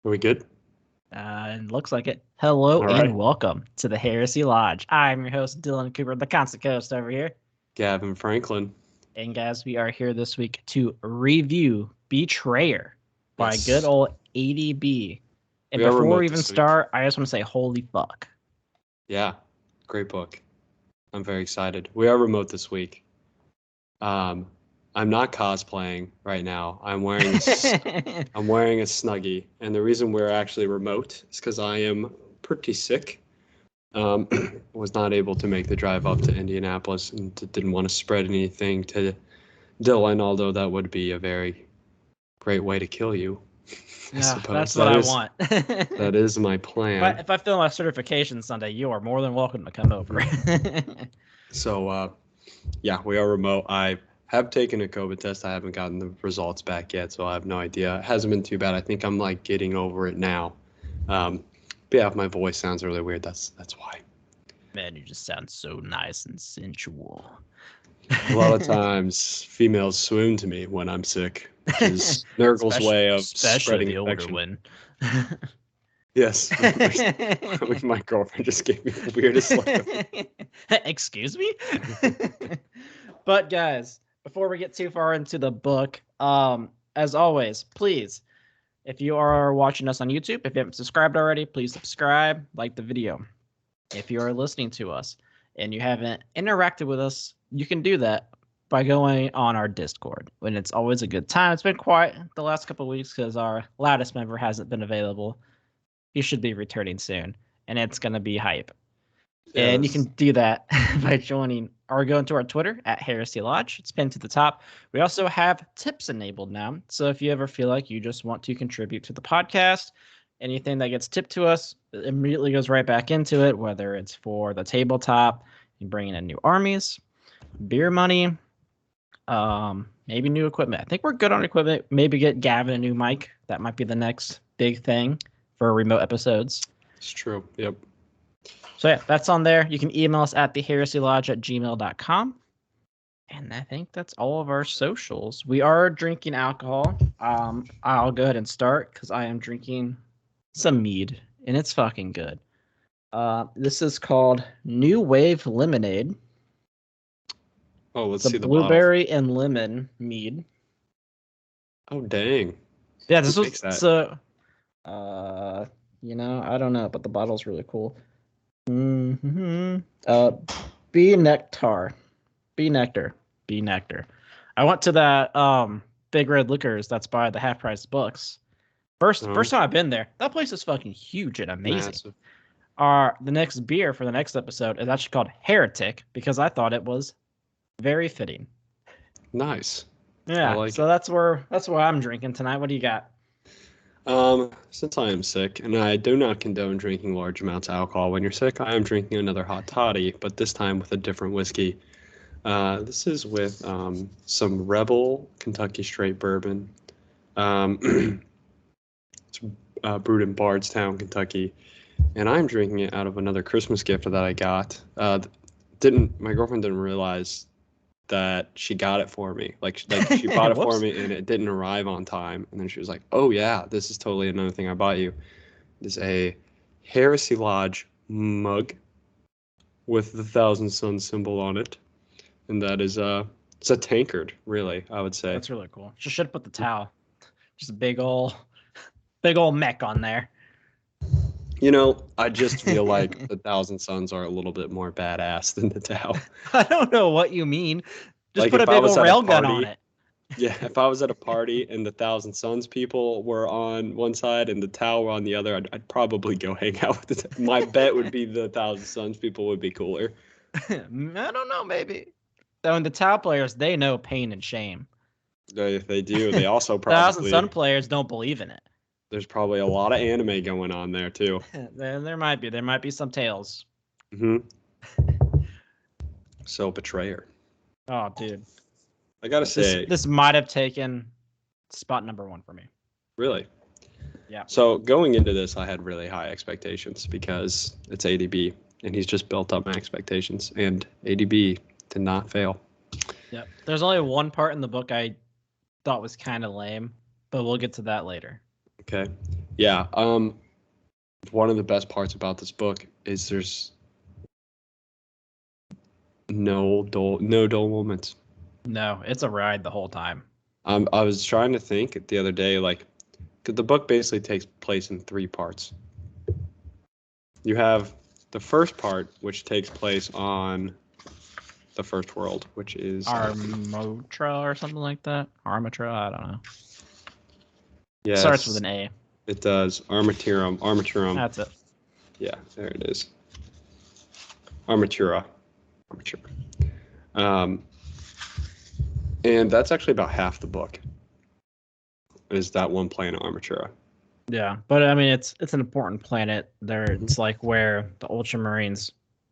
Are we good? And looks like it. Hello All and right. welcome to the Heresy Lodge. I'm your host, Dylan Cooper, the constant host over here. Gavin Franklin. And guys, we are here this week to review Betrayer by Yes. good old ADB. And We are before remote we even this week. start, I just want to say, holy fuck. Yeah, great book. I'm very excited. We are remote this week. I'm not cosplaying right now. I'm wearing a Snuggie, and the reason we're actually remote is because I am pretty sick. Was not able to make the drive up to Indianapolis and didn't want to spread anything to Dylan, although that would be a very great way to kill you. I suppose that's what I want. That is my plan. If I fill my certification Sunday, you are more than welcome to come over. So, yeah, we are remote. I have taken a COVID test. I haven't gotten the results back yet, so I have no idea. It hasn't been too bad. I think I'm like getting over it now. But yeah, if my voice sounds really weird, that's why. Man, you just sound so nice and sensual. A lot of times, females swoon to me when I'm sick, which is Nurgle's way of spreading the older infection. one. Yes, my girlfriend just gave me the weirdest look. Excuse me? But guys, before we get too far into the book, as always, please, if you are watching us on YouTube, if you haven't subscribed already, please subscribe, like the video. If you are listening to us and you haven't interacted with us, you can do that by going on our Discord, when it's always a good time. It's been quiet the last couple of weeks because our loudest member hasn't been available. He should be returning soon, and it's going to be hype. Yes. And you can do that by joining or going to our Twitter at Heresy Lodge. It's pinned to the top. We also have tips enabled now. So if you ever feel like you just want to contribute to the podcast, anything that gets tipped to us immediately goes right back into it, whether it's for the tabletop, you bringing in new armies, beer money, maybe new equipment. I think we're good on equipment. Maybe get Gavin a new mic. That might be the next big thing for remote episodes. It's true. Yep. So yeah, that's on there. You can email us at theheresylodge@gmail.com. And I think that's all of our socials. We are drinking alcohol. I'll go ahead and start because I am drinking some mead, and it's fucking good. This is called New Wave Lemonade. Oh, let's see the blueberry bottle. and lemon mead. Oh, dang. Yeah, this was so. I don't know, but the bottle's really cool. Bee nectar. I went to that Big Red Liquors that's by the Half Price Books. First time I've been there. That place is fucking huge and amazing. Massive. The next beer for the next episode is actually called Heretic because I thought it was very fitting. Nice. Yeah, so that's where I'm drinking tonight. What do you got? Since I am sick, and I do not condone drinking large amounts of alcohol when you're sick, I am drinking another hot toddy, but this time with a different whiskey. This is with some Rebel Kentucky Straight Bourbon. It's brewed in Bardstown, Kentucky, and I'm drinking it out of another Christmas gift that I got. My girlfriend didn't realize that she got it for me. Like she bought it for me and it didn't arrive on time. And then she was like, oh yeah, this is totally another thing I bought you. It's a Heresy Lodge mug with the Thousand Suns symbol on it. And that is it's a tankard, really, I would say. That's really cool. She should put the towel. Just a big old mech on there. You know, I just feel like the Thousand Suns are a little bit more badass than the Tau. I don't know what you mean. Just put a big old railgun on it. Yeah, if I was at a party and the Thousand Suns people were on one side and the Tau were on the other, I'd probably go hang out with the My bet would be the Thousand Suns people would be cooler. I don't know, maybe. So in the Tau players, they know pain and shame. If they do, they also probably... Thousand Sun players don't believe in it. There's probably a lot of anime going on there, too. There might be. There might be some tales. Mm-hmm. So, Betrayer. Oh, dude. I gotta say... This might have taken spot number 1 for me. Really? Yeah. So, going into this, I had really high expectations because it's ADB, and he's just built up my expectations, and ADB did not fail. Yep. There's only one part in the book I thought was kind of lame, but we'll get to that later. Okay. Yeah. One of the best parts about this book is there's no dull moments. No, it's a ride the whole time. I was trying to think the other day, like, 'cause the book basically takes place in 3 parts. You have the first part, which takes place on the first world, which is Armotra or something like that. Armatra, I don't know. yes, Starts with an A. It does. Armaturum. That's it. Yeah, there it is. Armatura. And that's actually about half the book. Is that one planet, Armatura? Yeah, but I mean, it's an important planet. There, it's like where the Ultramarines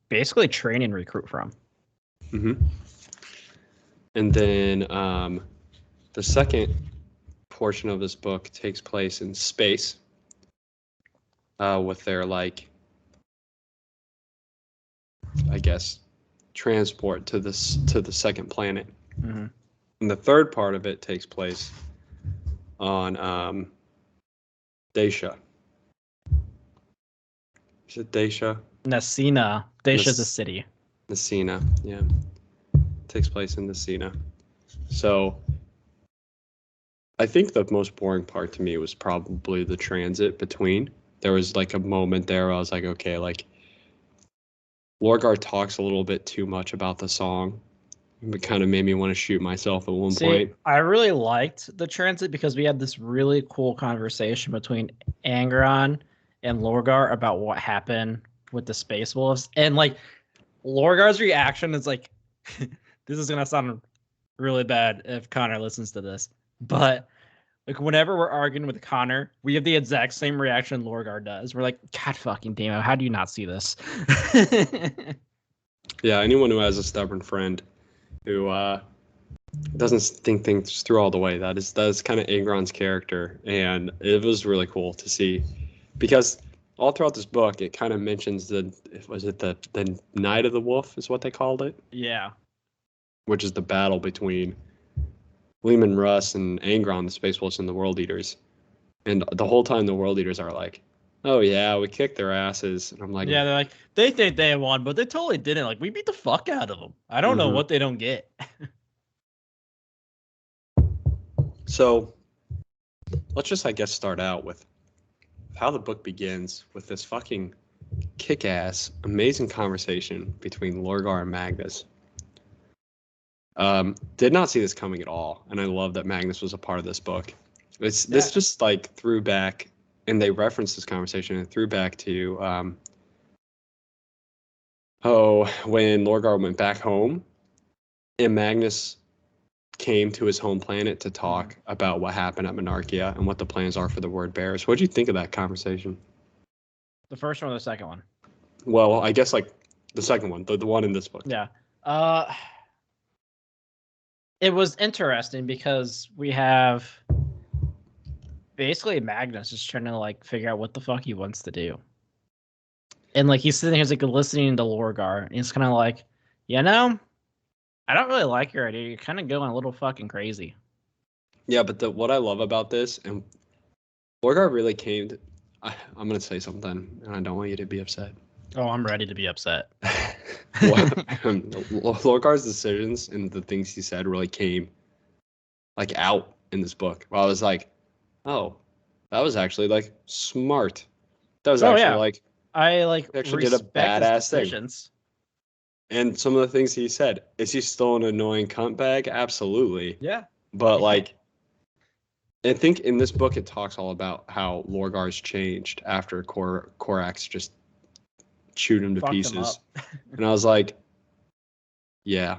basically train and recruit from. Mm-hmm. And then the second portion of this book takes place in space with their, like, I guess, transport to the second planet. Mm-hmm. And the third part of it takes place on Dacia. Is it Dacia? Nasina. Dacia's a city. Nasina, yeah. Takes place in Nasina. So I think the most boring part to me was probably the transit between. There was like a moment there where I was like, okay, like Lorgar talks a little bit too much about the song. It kind of made me want to shoot myself at one point. I really liked the transit because we had this really cool conversation between Angron and Lorgar about what happened with the Space Wolves. And like Lorgar's reaction is like, this is gonna sound really bad if Connor listens to this. But like whenever we're arguing with Connor, we have the exact same reaction Lorgar does. We're like, God fucking damn it, how do you not see this? Yeah, anyone who has a stubborn friend who doesn't think things through all the way, that is kind of Angron's character, and it was really cool to see because all throughout this book it kind of mentions the Night of the Wolf is what they called it. Yeah. Which is the battle between Leman Russ and Angron, the Space Wolves, and the World Eaters. And the whole time the World Eaters are like, oh yeah, we kicked their asses. And I'm like, yeah, they're like, they think they won, but they totally didn't. Like, we beat the fuck out of them. I don't know what they don't get. So let's just, I guess, start out with how the book begins with this fucking kick-ass, amazing conversation between Lorgar and Magnus. Did not see this coming at all, and I love that Magnus was a part of this book. This just like threw back, and they referenced this conversation and threw back to when Lorgar went back home, and Magnus came to his home planet to talk about what happened at Monarchia and what the plans are for the Word Bearers. What do you think of that conversation? The first one or the second one? Well, I guess like the second one, the one in this book. Yeah. It was interesting because we have basically Magnus just trying to like figure out what the fuck he wants to do. And like he's sitting here like listening to Lorgar, and he's kind of like, I don't really like your idea. You're kind of going a little fucking crazy. Yeah, but what I love about this, and Lorgar really came to, I'm going to say something, and I don't want you to be upset. Oh, I'm ready to be upset. Lorgar's decisions and the things he said really came like out in this book. Well, I was like, oh, that was actually like smart. That was like, I like actually did a badass thing. And some of the things he said, is he still an annoying cunt bag? Absolutely. Yeah. But like, I think in this book it talks all about how Lorgar's changed after Corax just chewed him to pieces. And I was like, yeah,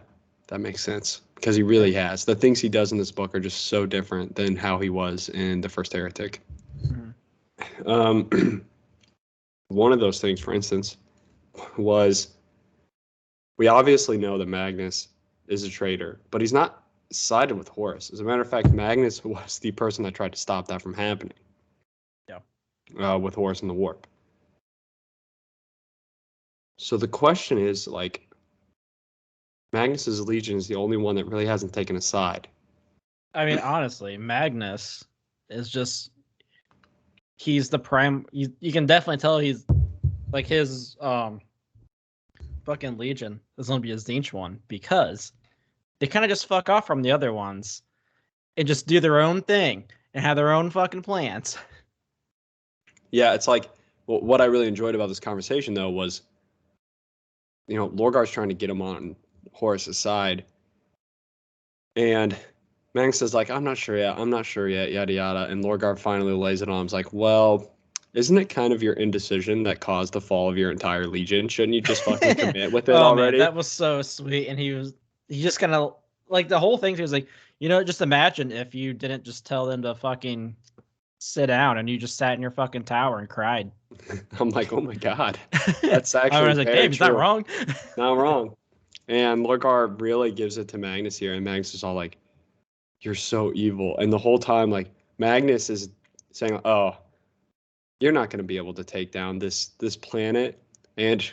that makes sense. Because he really has. The things he does in this book are just so different than how he was in The First Heretic. Mm-hmm. One of those things, for instance, was we obviously know that Magnus is a traitor, but he's not sided with Horus. As a matter of fact, Magnus was the person that tried to stop that from happening. Yeah. With Horus and the Warp. So the question is, like, Magnus's Legion is the only one that really hasn't taken a side. I mean, honestly, Magnus is just he's the prime. You can definitely tell he's like his fucking Legion is gonna be a Zinch one because they kind of just fuck off from the other ones and just do their own thing and have their own fucking plans. Yeah, it's like what I really enjoyed about this conversation though was, Lorgar's trying to get him on Horus's side, and Magnus is like, I'm not sure yet, yada yada, and Lorgar finally lays it on him. He's like, well, isn't it kind of your indecision that caused the fall of your entire Legion? Shouldn't you just fucking commit with it already? Man, that was so sweet, and he just kind of like the whole thing. He was like, just imagine if you didn't just tell them to fucking sit down and you just sat in your fucking tower and cried. I'm like, oh my god, that's actually I was like, Dave, he's not wrong. Not wrong. And Lorgar really gives it to Magnus here, and Magnus is all like, you're so evil. And the whole time, like, Magnus is saying, oh, you're not going to be able to take down this planet, and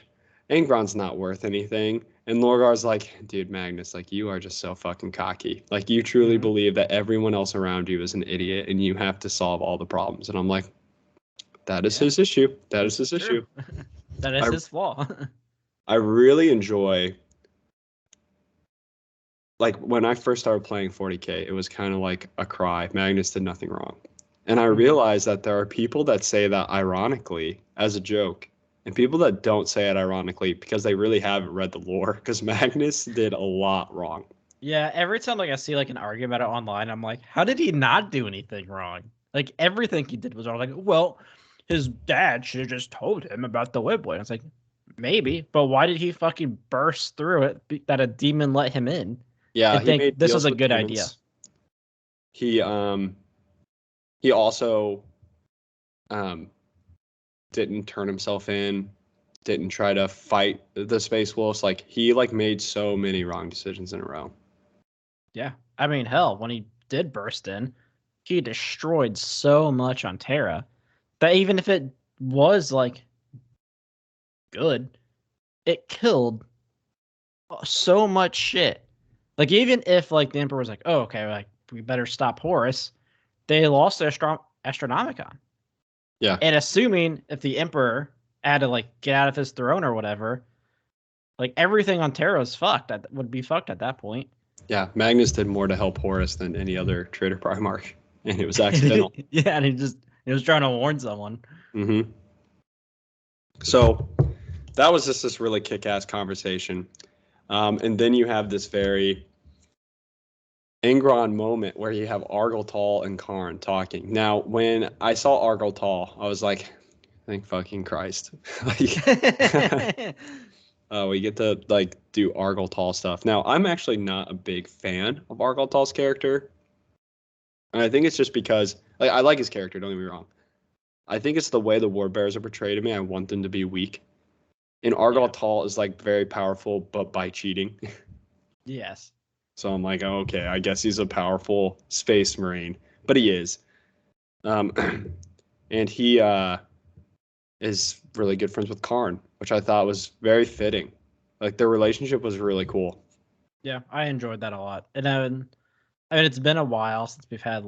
Angron's not worth anything. And Lorgar's like, dude, Magnus, like, you are just so fucking cocky. Like, you truly believe that everyone else around you is an idiot, and you have to solve all the problems. And I'm like, that is his issue. That is his issue. That is his flaw. I really enjoy, like, when I first started playing 40K, it was kind of like a cry. Magnus did nothing wrong. And I realized that there are people that say that ironically as a joke, and people that don't say it ironically because they really haven't read the lore, because Magnus did a lot wrong. Yeah, every time I see an argument about it online, I'm like, how did he not do anything wrong? Like, everything he did was wrong. Like, well, his dad should have just told him about the Webblade. It's like, maybe, but why did he fucking burst through it that a demon let him in? Yeah, I think this was a good idea. He also didn't turn himself in, didn't try to fight the Space Wolves. Like, he made so many wrong decisions in a row. Yeah. I mean, hell, when he did burst in, he destroyed so much on Terra that even if it was good, it killed so much shit. Like, even if the Emperor was like, oh, okay, we better stop Horus, they lost their Astronomicon. Yeah. And assuming if the Emperor had to get out of his throne or whatever, everything on Terra is fucked. That would be fucked at that point. Yeah, Magnus did more to help Horus than any other Trader Primarch, and it was accidental. Yeah, and he was trying to warn someone. Mm-hmm. So that was just this really kick-ass conversation. And then you have this very Angron moment where you have Argoltal and Karn talking. Now, when I saw Argoltal, I was like, thank fucking Christ. We get to do Argoltal stuff. Now, I'm actually not a big fan of Argoltal's character. And I think it's just because I like his character, don't get me wrong. I think it's the way the War Bears are portrayed to me. I want them to be weak. And Argoltal is very powerful, but by cheating. Yes. So I'm like, oh, okay, I guess he's a powerful space marine, but he is. And he is really good friends with Karn, which I thought was very fitting. Their relationship was really cool. Yeah, I enjoyed that a lot. And I mean, it's been a while since we've had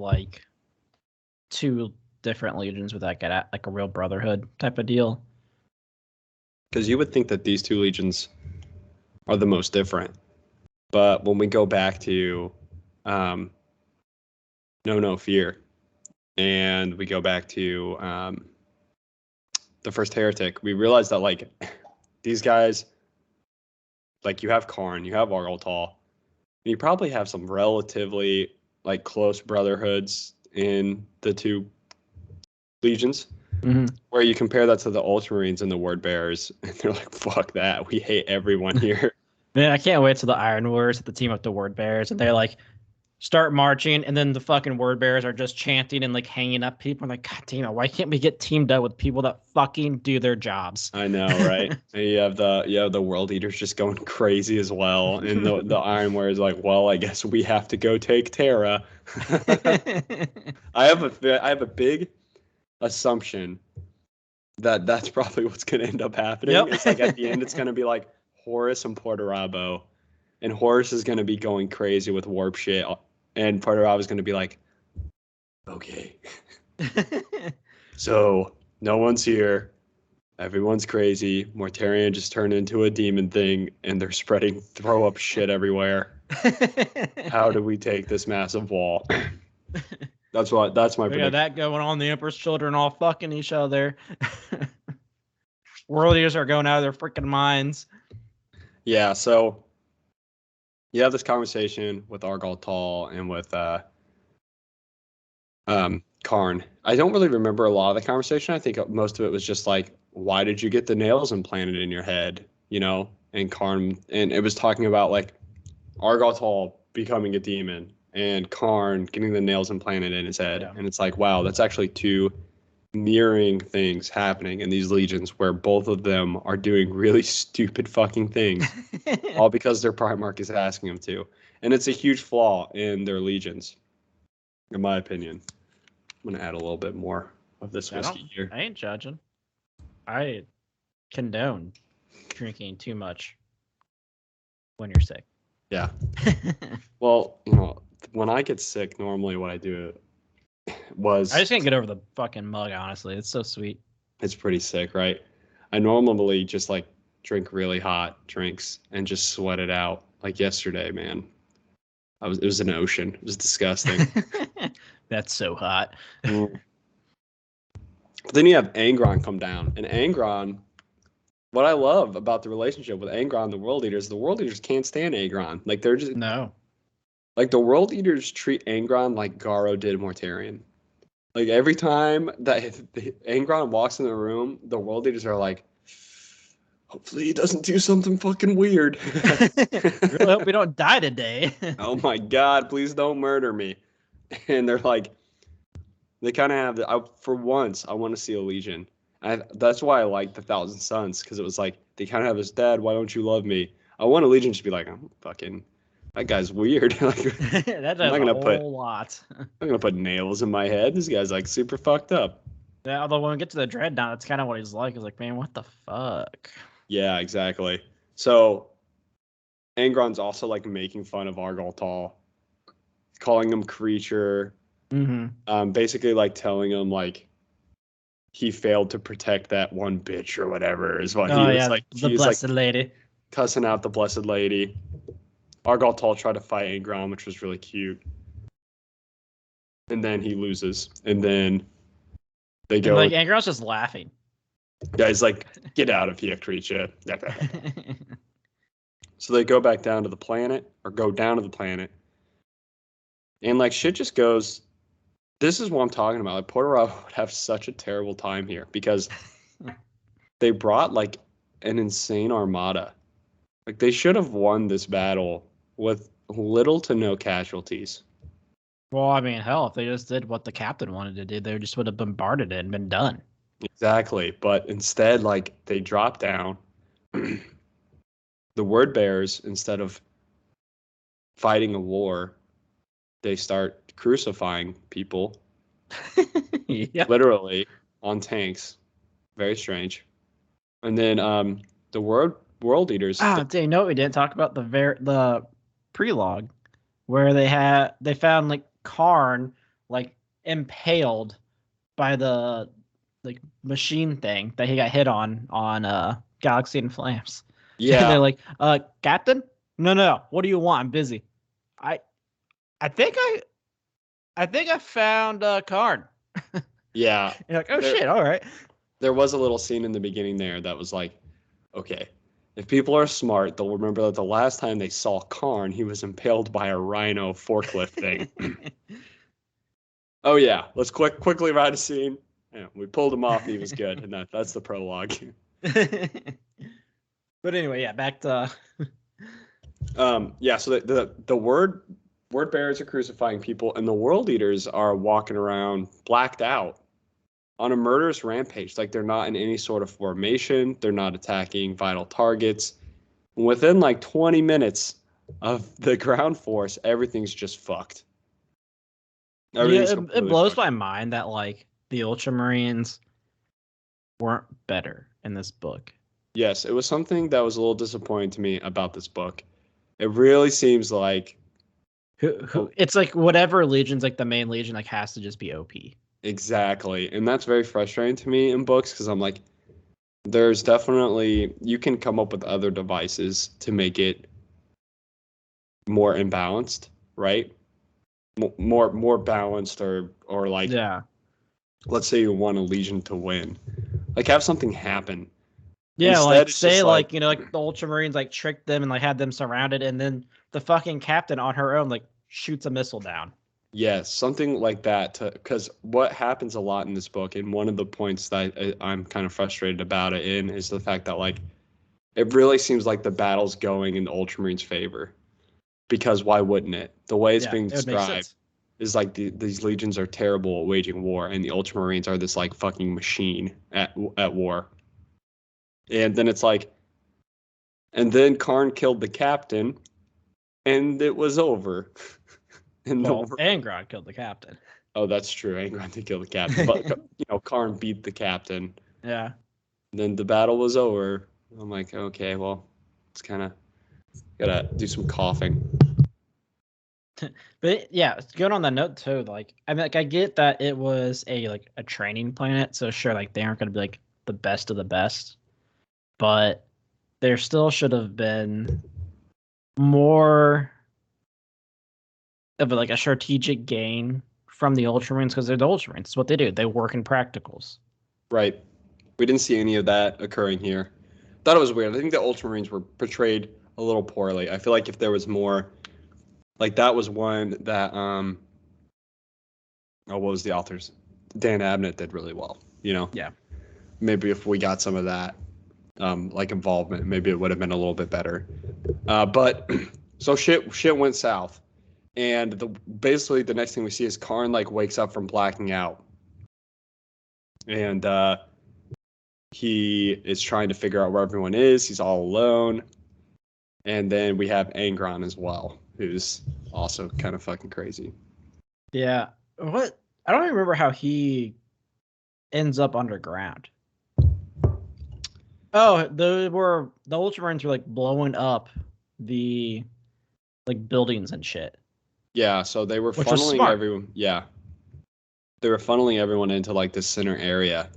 two different legions with a real brotherhood type of deal. Because you would think that these two legions are the most different. But when we go back to No Fear, and we go back to the first Heretic, we realize that these guys, you have Karn, you have Argoltal, and you probably have some relatively close brotherhoods in the two legions. Mm-hmm. Where you compare that to the Ultramarines and the Word Bearers, and they're like, fuck that, we hate everyone here. Man, I can't wait till the Iron Wars at the team up the Word Bearers, and they're start marching, and then the fucking Word Bearers are just chanting and hanging up people. I'm like, God damn it, why can't we get teamed up with people that fucking do their jobs? I know, right? And you have the World Eaters just going crazy as well, and the Iron Warriors well, I guess we have to go take Terra. I have a big assumption that that's probably what's going to end up happening. Yep. It's at the end, it's going to be Horus and Portorabo, and Horus is going to be going crazy with warp shit, and Portorabo is going to be okay. So no one's here. Everyone's crazy. Mortarion just turned into a demon thing, and they're spreading throw up shit everywhere. How do we take this massive wall? That's my We got prediction. that going on. The Emperor's children all fucking each other. World eaters are going out of their freaking minds. Yeah, so you have this conversation with Argal Tall and with Karn. I don't really remember a lot of the conversation. I think most of it was just like, why did you get the nails implanted in your head? You know, and Karn, and it was talking about like Argal Tall becoming a demon and Karn getting the nails implanted in his head. Yeah. And it's like, wow, that's actually two mirroring things happening in these legions where both of them are doing really stupid fucking things, all because their Primarch is asking them to. And it's a huge flaw in their legions, in my opinion. I'm going to add a little bit more of this whiskey here. I ain't judging. I condone drinking too much when you're sick. Yeah. Well, you know, when I get sick, normally what I do was... I just can't get over the fucking mug, honestly. It's so sweet. It's pretty sick, right? I normally just like drink really hot drinks and just sweat it out. Like yesterday, man. It was an ocean. It was disgusting. That's so hot. But then you have Angron come down. And Angron, what I love about the relationship with Angron and the World Eaters can't stand Angron. Like they're just like the World Eaters treat Angron like Garo did Mortarion. Like every time that Angron walks in the room, the World Eaters are like, hopefully he doesn't do something fucking weird. Really hope we don't die today. Oh my God, please don't murder me. And they're like, they kind of have for once, I want to see a Legion. That's why I like the Thousand Sons, because it was like, they kind of have this, Dad, why don't you love me? I want a Legion to be like, I'm fucking, that guy's weird. Like, That's a whole lot. I'm going to put nails in my head. This guy's like super fucked up. Yeah, although when we get to the Dreadnought, that's kind of what he's like. He's like, man, what the fuck? Yeah, exactly. So Angron's also like making fun of Argal Tall, calling him creature. Basically like telling him like he failed to protect that one bitch or whatever is what he was like. The blessed lady. Cussing out the blessed lady. Argal Tall tried to fight Angron, which was really cute. And then he loses. And then they go. And like Angron's just laughing. Yeah, he's like, get out of here, creature. So they go back down to the planet, or go down to the planet. And like shit just goes. This is what I'm talking about. Like Porter would have such a terrible time here because they brought like an insane armada. Like they should have won this battle with little to no casualties. Well, I mean, hell, if they just did what the captain wanted to do, they just would have bombarded it and been done. Exactly. But instead, like they drop down. The word bearers, instead of fighting a war, they start crucifying people. Yep. Literally on tanks. Very strange. And then the world eaters. Dang, no, we didn't talk about the prelogue where they found like Karn like impaled by the like machine thing that he got hit on Galaxy in Flames. Yeah. And they're like, Captain? No. What do you want? I'm busy. I think I found Karn. Yeah. You're like, oh shit, all right. There was a little scene in the beginning there that was like, okay, if people are smart, they'll remember that the last time they saw Karn, he was impaled by a rhino forklift thing. Oh yeah, let's quickly write a scene. Yeah, we pulled him off. He was good, and that's the prologue. But anyway, yeah, back to. Yeah. So the word bearers are crucifying people, and the world eaters are walking around blacked out on a murderous rampage. Like they're not in any sort of formation. They're not attacking vital targets. Within like 20 minutes of the ground force, everything's just fucked. It blows my mind that like the Ultramarines weren't better in this book. Yes, it was something that was a little disappointing to me about this book. It really seems like it's like whatever legion's like the main legion like has to just be OP. Exactly. And that's very frustrating to me in books because I'm like, there's definitely, you can come up with other devices to make it more imbalanced, right? More balanced or like, Yeah. let's say you want a Legion to win. Like have something happen. Yeah, Instead, like it's say just like, like the Ultramarines like tricked them and like had them surrounded, and then the fucking captain on her own like shoots a missile down. yes, something like that. Because what happens a lot in this book, and one of the points that I'm kind of frustrated about it in is the fact that like it really seems like the battle's going in the Ultramarines' favor. Because why wouldn't it? The way it's Yeah, being it would make described sense. is like these legions are terrible at waging war, and the Ultramarines are this like fucking machine at war. And then it's like, and then Karn killed the captain, and it was over. And Well, the Angron killed the captain. oh, that's true. Angron did kill the captain, but Karn beat the captain. Yeah. Then the battle was over. I'm like, okay, well, it's kind of gotta do some coughing. But yeah, going on that note too, like I mean, like I get that it was a training planet, so sure, like they aren't going to be like the best of the best, but there still should have been more of a strategic gain from the Ultramarines because they're the Ultramarines. It's what they do. They work in practicals. Right. We didn't see any of that occurring here. Thought it was weird. I think the Ultramarines were portrayed a little poorly. I feel like if there was more, like that was one that what was the authors? Dan Abnett did really well. Yeah. Maybe if we got some of that like involvement, maybe it would have been a little bit better. But so shit went south, and basically the next thing we see is Karn like wakes up from blacking out, and he is trying to figure out where everyone is. He's all alone. And then we have Angron as well, who's also kind of fucking crazy. Yeah. What? I don't even remember how he ends up underground. Oh, the Ultramarines were like blowing up the like buildings and shit, Yeah, so they were which was funneling smart. everyone. Yeah, they were funneling everyone into like this center area.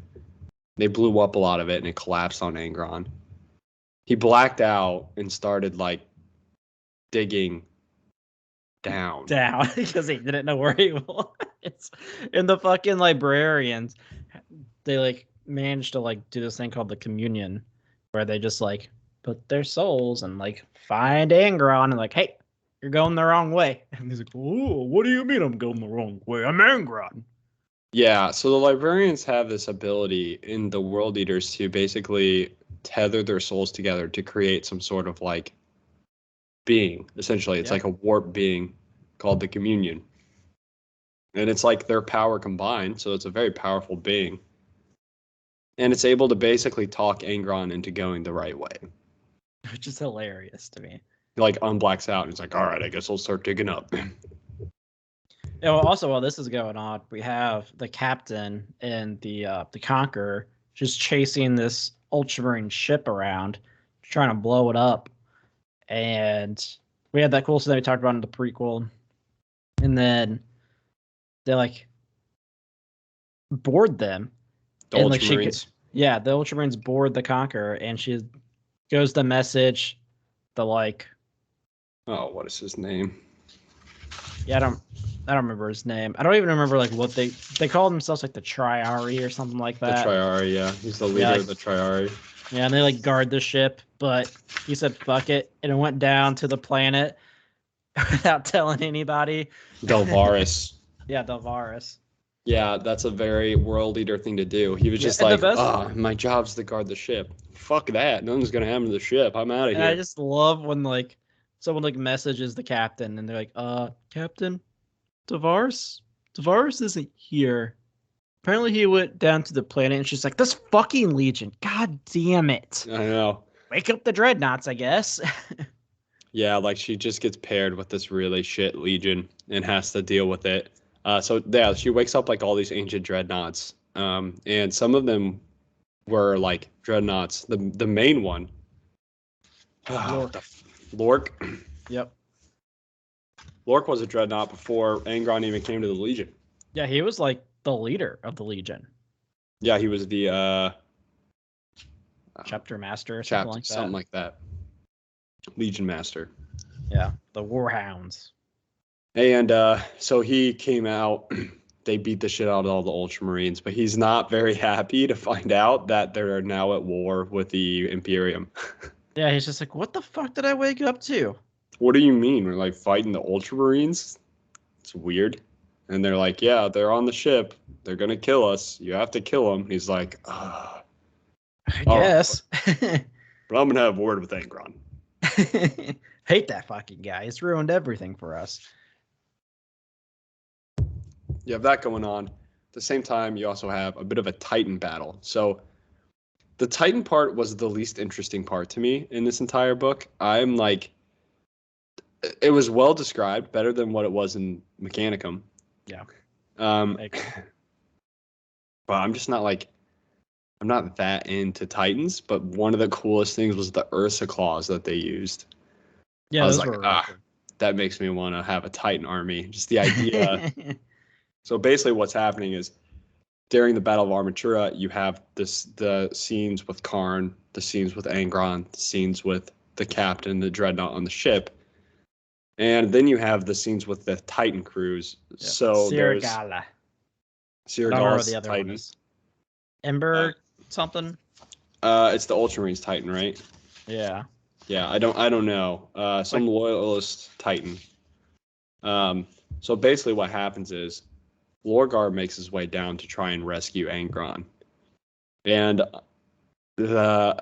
They blew up a lot of it, and it collapsed on Angron. He blacked out and started like digging down. Down because he didn't know where he was. And the fucking librarians, they like managed to like do this thing called the communion, where they just like put their souls and like find Angron and like, hey, you're going the wrong way. And he's like, oh, what do you mean I'm going the wrong way? I'm Angron. Yeah, so the librarians have this ability in the World Eaters to basically tether their souls together to create some sort of like being. Essentially, it's Yep. like a warp being called the communion. And it's like their power combined, so it's a very powerful being. And it's able to basically talk Angron into going the right way. Which is hilarious to me. He like unblacks out and he's like, all right, I guess I'll start digging up. Yeah, well, also, while this is going on, we have the captain and the Conqueror just chasing this Ultramarine ship around, trying to blow it up. And we had that cool scene that we talked about in the prequel. And then they like board them. The And like Ultramarines. yeah, the Ultramarines board the Conqueror, and she goes the message, the like, Oh, what is his name? yeah, I don't remember his name. I don't even remember like what they called themselves, like the Triari or something like The that. Triari, yeah. He's the leader Yeah, of the Triari. yeah, and they like guard the ship, but he said fuck it, and it went down to the planet without telling anybody. Delvaris. Yeah, Delvaris. Yeah, that's a very world eater thing to do. He was Yeah, just and the like, best, my job's to guard the ship. Fuck that. Nothing's gonna happen to the ship. I'm out of and I here. just love when like someone like messages the captain, and they're like, Captain, Delvaris isn't here. Apparently he went down to the planet, and she's like, this fucking Legion, god damn it. I know. Wake up the dreadnoughts, I guess. Yeah, like she just gets paired with this really shit legion and has to deal with it. So yeah, she wakes up like all these ancient dreadnoughts. And some of them were like dreadnoughts. The main one, Lork. Lork. Yep. Lork was a dreadnought before Angron even came to the Legion. Yeah, he was like the leader of the Legion. Yeah, he was the Chapter master or something like that. Legion master. Yeah, the Warhounds. And so he came out. They beat the shit out of all the Ultramarines, but he's not very happy to find out that they're now at war with the Imperium. Yeah, he's just like, what the fuck did I wake up to? What do you mean? We're like fighting the Ultramarines? It's weird. And they're like, yeah, they're on the ship. They're going to kill us. You have to kill them. He's like, I guess. Right, but I'm going to have a word with Angron. Hate that fucking guy. He's ruined everything for us. You have that going on. At the same time, you also have a bit of a Titan battle. So the Titan part was the least interesting part to me in this entire book. I'm like, it was well described, better than what it was in Mechanicum. Yeah. But I'm just not like, I'm not that into Titans, but one of the coolest things was the Ursa claws that they used. Yeah, I was like, that makes me want to have a Titan army. Just the idea. So basically what's happening is during the Battle of Armatura, you have the scenes with Karn, the scenes with Angron, the scenes with the captain, the dreadnought on the ship. And then you have the scenes with the Titan crews. Yeah. So there's Sirigala. Sirigala's the other Titan. one is. Ember something? It's the Ultramarines Titan, right? Yeah. Yeah, I don't know. Some loyalist Titan. So basically what happens is Lorgar makes his way down to try and rescue Angron. And a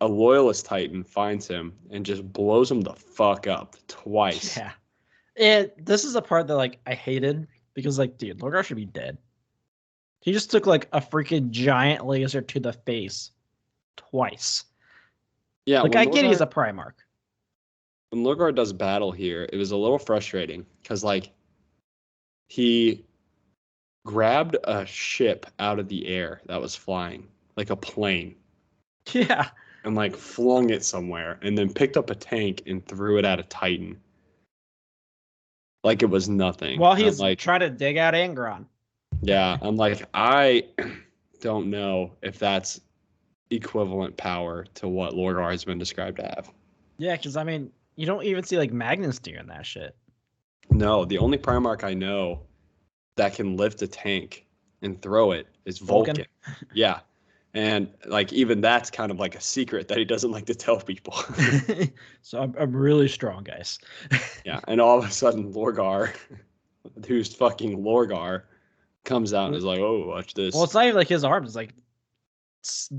loyalist Titan finds him and just blows him the fuck up twice. Yeah. This is a part that like I hated because like, dude, Lorgar should be dead. He just took like a freaking giant laser to the face twice. Yeah, like I get he's a Primarch. When Lorgar does battle here, it was a little frustrating because like he grabbed a ship out of the air that was flying, like a plane. Yeah. And like flung it somewhere and then picked up a tank and threw it at a Titan. Like it was nothing. While he's like trying to dig out Angron. Yeah, I'm like, I don't know if that's equivalent power to what Lorgar has been described to have. Yeah, because I mean, you don't even see like Magnus doing that shit. No, the only Primarch I know that can lift a tank and throw it is Vulcan. Yeah. And like even that's kind of like a secret that he doesn't like to tell people. So I'm really strong, guys. Yeah, and all of a sudden Lorgar, who's fucking Lorgar, comes out and is like, "Oh, watch this." Well, it's not even like his arms; it's like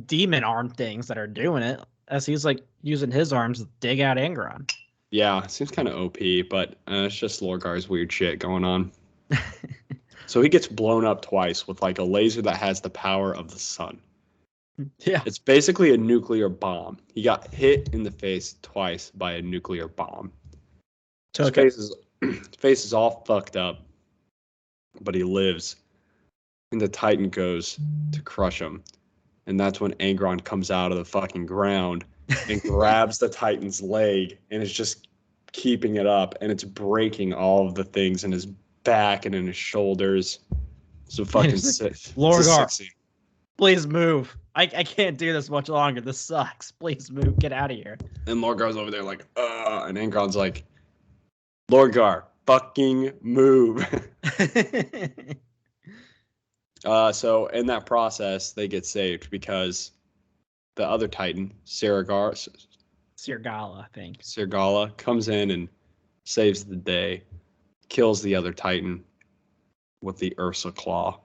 demon arm things that are doing it. As he's like using his arms to dig out Angron. Yeah, seems kind of OP, but it's just Lorgar's weird shit going on. So he gets blown up twice with like a laser that has the power of the sun. Yeah. It's basically a nuclear bomb. He got hit in the face twice by a nuclear bomb. His face is all fucked up, but he lives. And the Titan goes to crush him. And that's when Angron comes out of the fucking ground and grabs the Titan's leg and is just keeping it up. And it's breaking all of the things in his back and in his shoulders. So fucking sick. Lorgar, please move. I can't do this much longer. This sucks. Please move. Get out of here. And Lorgar's over there like, and Angron's like, Lorgar, fucking move. So in that process, they get saved because the other Titan, Sirigala, I think. Sirigala comes in and saves the day, kills the other Titan with the Ursa claw.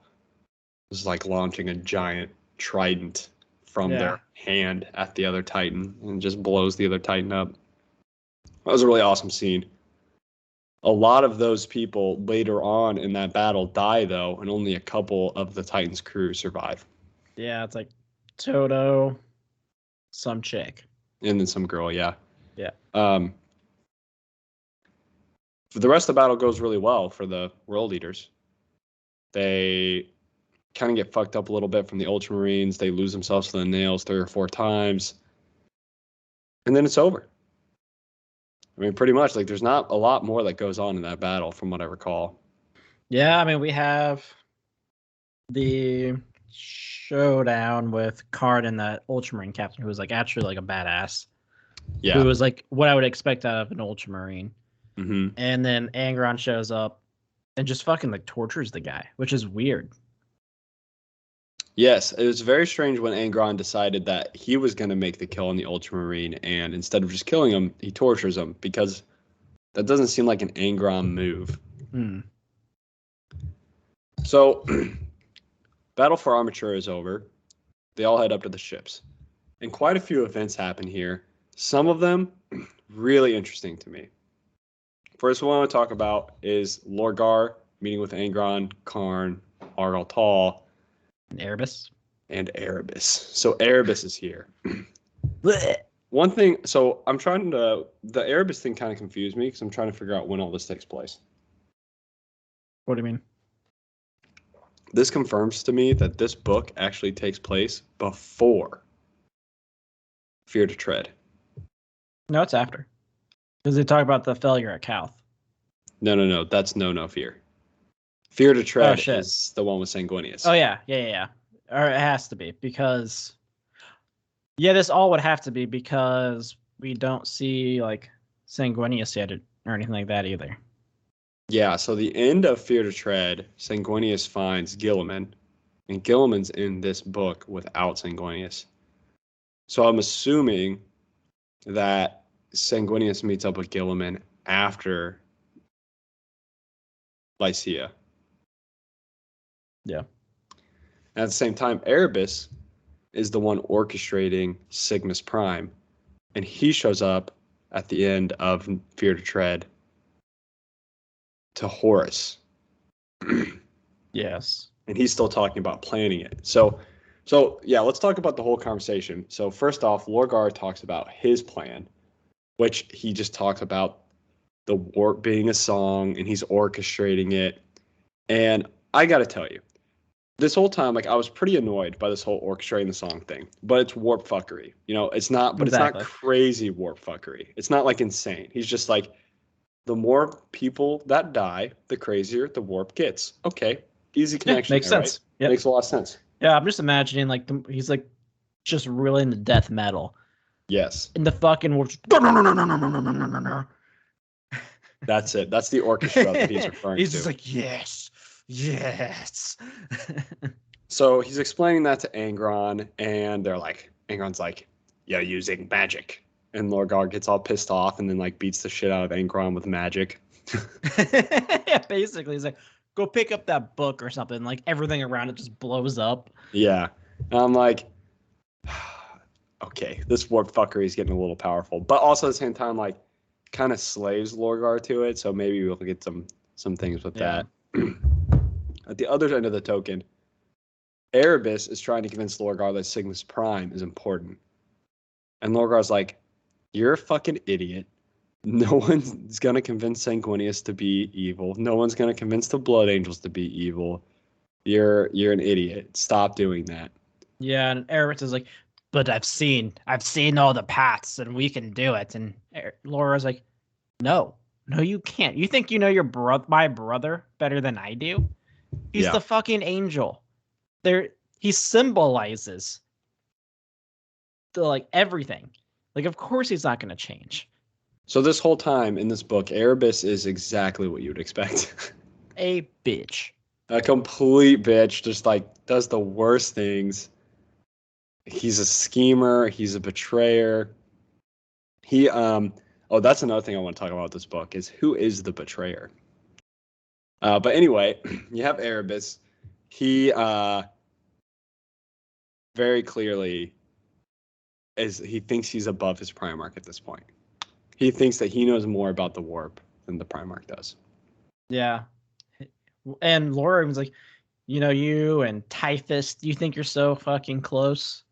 It's like launching a giant trident from their hand at the other Titan and just blows the other Titan up. That was a really awesome scene. A lot of those people later on in that battle die, though, and only a couple of the Titan's crew survive. Yeah, it's like Toto, some chick. And then some girl, yeah. Yeah. The rest of the battle goes really well for the world eaters. They kind of get fucked up a little bit from the Ultramarines. They lose themselves to the nails 3 or 4 times. And then it's over. I mean, pretty much, like, there's not a lot more that goes on in that battle from what I recall. Yeah, I mean, we have the showdown with Karn and that Ultramarine captain who was like actually like a badass. Yeah. Who was like what I would expect out of an Ultramarine. Mm-hmm. And then Angron shows up and just fucking like tortures the guy, which is weird. Yes, it was very strange when Angron decided that he was going to make the kill on the Ultramarine, and instead of just killing him, he tortures him, because that doesn't seem like an Angron move. So, Battle for Armature is over. They all head up to the ships. And quite a few events happen here. Some of them really interesting to me. First one I want to talk about is Lorgar meeting with Angron, Karn, Argal Tall, And Erebus. and Erebus. So Erebus is here. One thing, so I'm trying to, the Erebus thing kind of confused me because I'm trying to figure out when all this takes place. What do you mean? This confirms to me that this book actually takes place before Fear to Tread. No, it's after. Because they talk about the failure at Calth. No. That's No Fear. Fear to Tread is the one with Sanguinius. Oh, yeah. Or it has to be because... Yeah, this all would have to be because we don't see, like, Sanguinius yet or anything like that either. Yeah, so the end of Fear to Tread, Sanguinius finds Guilliman, and Guilliman's in this book without Sanguinius. So I'm assuming that Sanguinius meets up with Guilliman after Lycia. Yeah. At the same time, Erebus is the one orchestrating Cygnus Prime, and he shows up at the end of Fear to Tread to Horus. Yes. And he's still talking about planning it. So yeah, let's talk about the whole conversation. So first off, Lorgar talks about his plan, which he just talks about the warp being a song, and he's orchestrating it. And I got to tell you, this whole time, like, I was pretty annoyed by this whole orchestrating the song thing, but it's warp fuckery. You know, it's not, but Exactly. It's not crazy warp fuckery. It's not like insane. He's just like, the more people that die, the crazier the warp gets. Okay. Easy connection. Makes there, sense. Right? Yep. Makes a lot of sense. Yeah, I'm just imagining like he's like just really into death metal. Yes. In the fucking warp. That's it. That's the orchestra that he's referring to. He's just like, yes. So he's explaining that to Angron, and they're like, Angron's like, yeah, using magic. And Lorgar gets all pissed off and then like beats the shit out of Angron with magic. Yeah, basically, he's like, go pick up that book or something. Like everything around it just blows up. Yeah. And I'm like, okay, this warp fuckery is getting a little powerful. But also at the same time, like, kind of slaves Lorgar to it. So maybe we'll get some things with that. At the other end of the token, Erebus is trying to convince Lorgar that Cygnus Prime is important. And Lorgar's like, you're a fucking idiot. No one's going to convince Sanguinius to be evil. No one's going to convince the Blood Angels to be evil. You're an idiot. Stop doing that. Yeah, and Erebus is like, but I've seen all the paths and we can do it. And Laura's like, no, you can't. You think you know my brother better than I do? He's the fucking angel. He symbolizes like everything. Like, of course he's not going to change. So this whole time in this book, Erebus is exactly what you would expect. A bitch. A complete bitch, just like does the worst things. He's a schemer. He's a betrayer. That's another thing I want to talk about with this book is who is the betrayer. But anyway, you have Erebus. He very clearly he thinks he's above his Primarch at this point. He thinks that he knows more about the warp than the Primarch does. Yeah. And Laura was like, you and Typhus, you think you're so fucking close,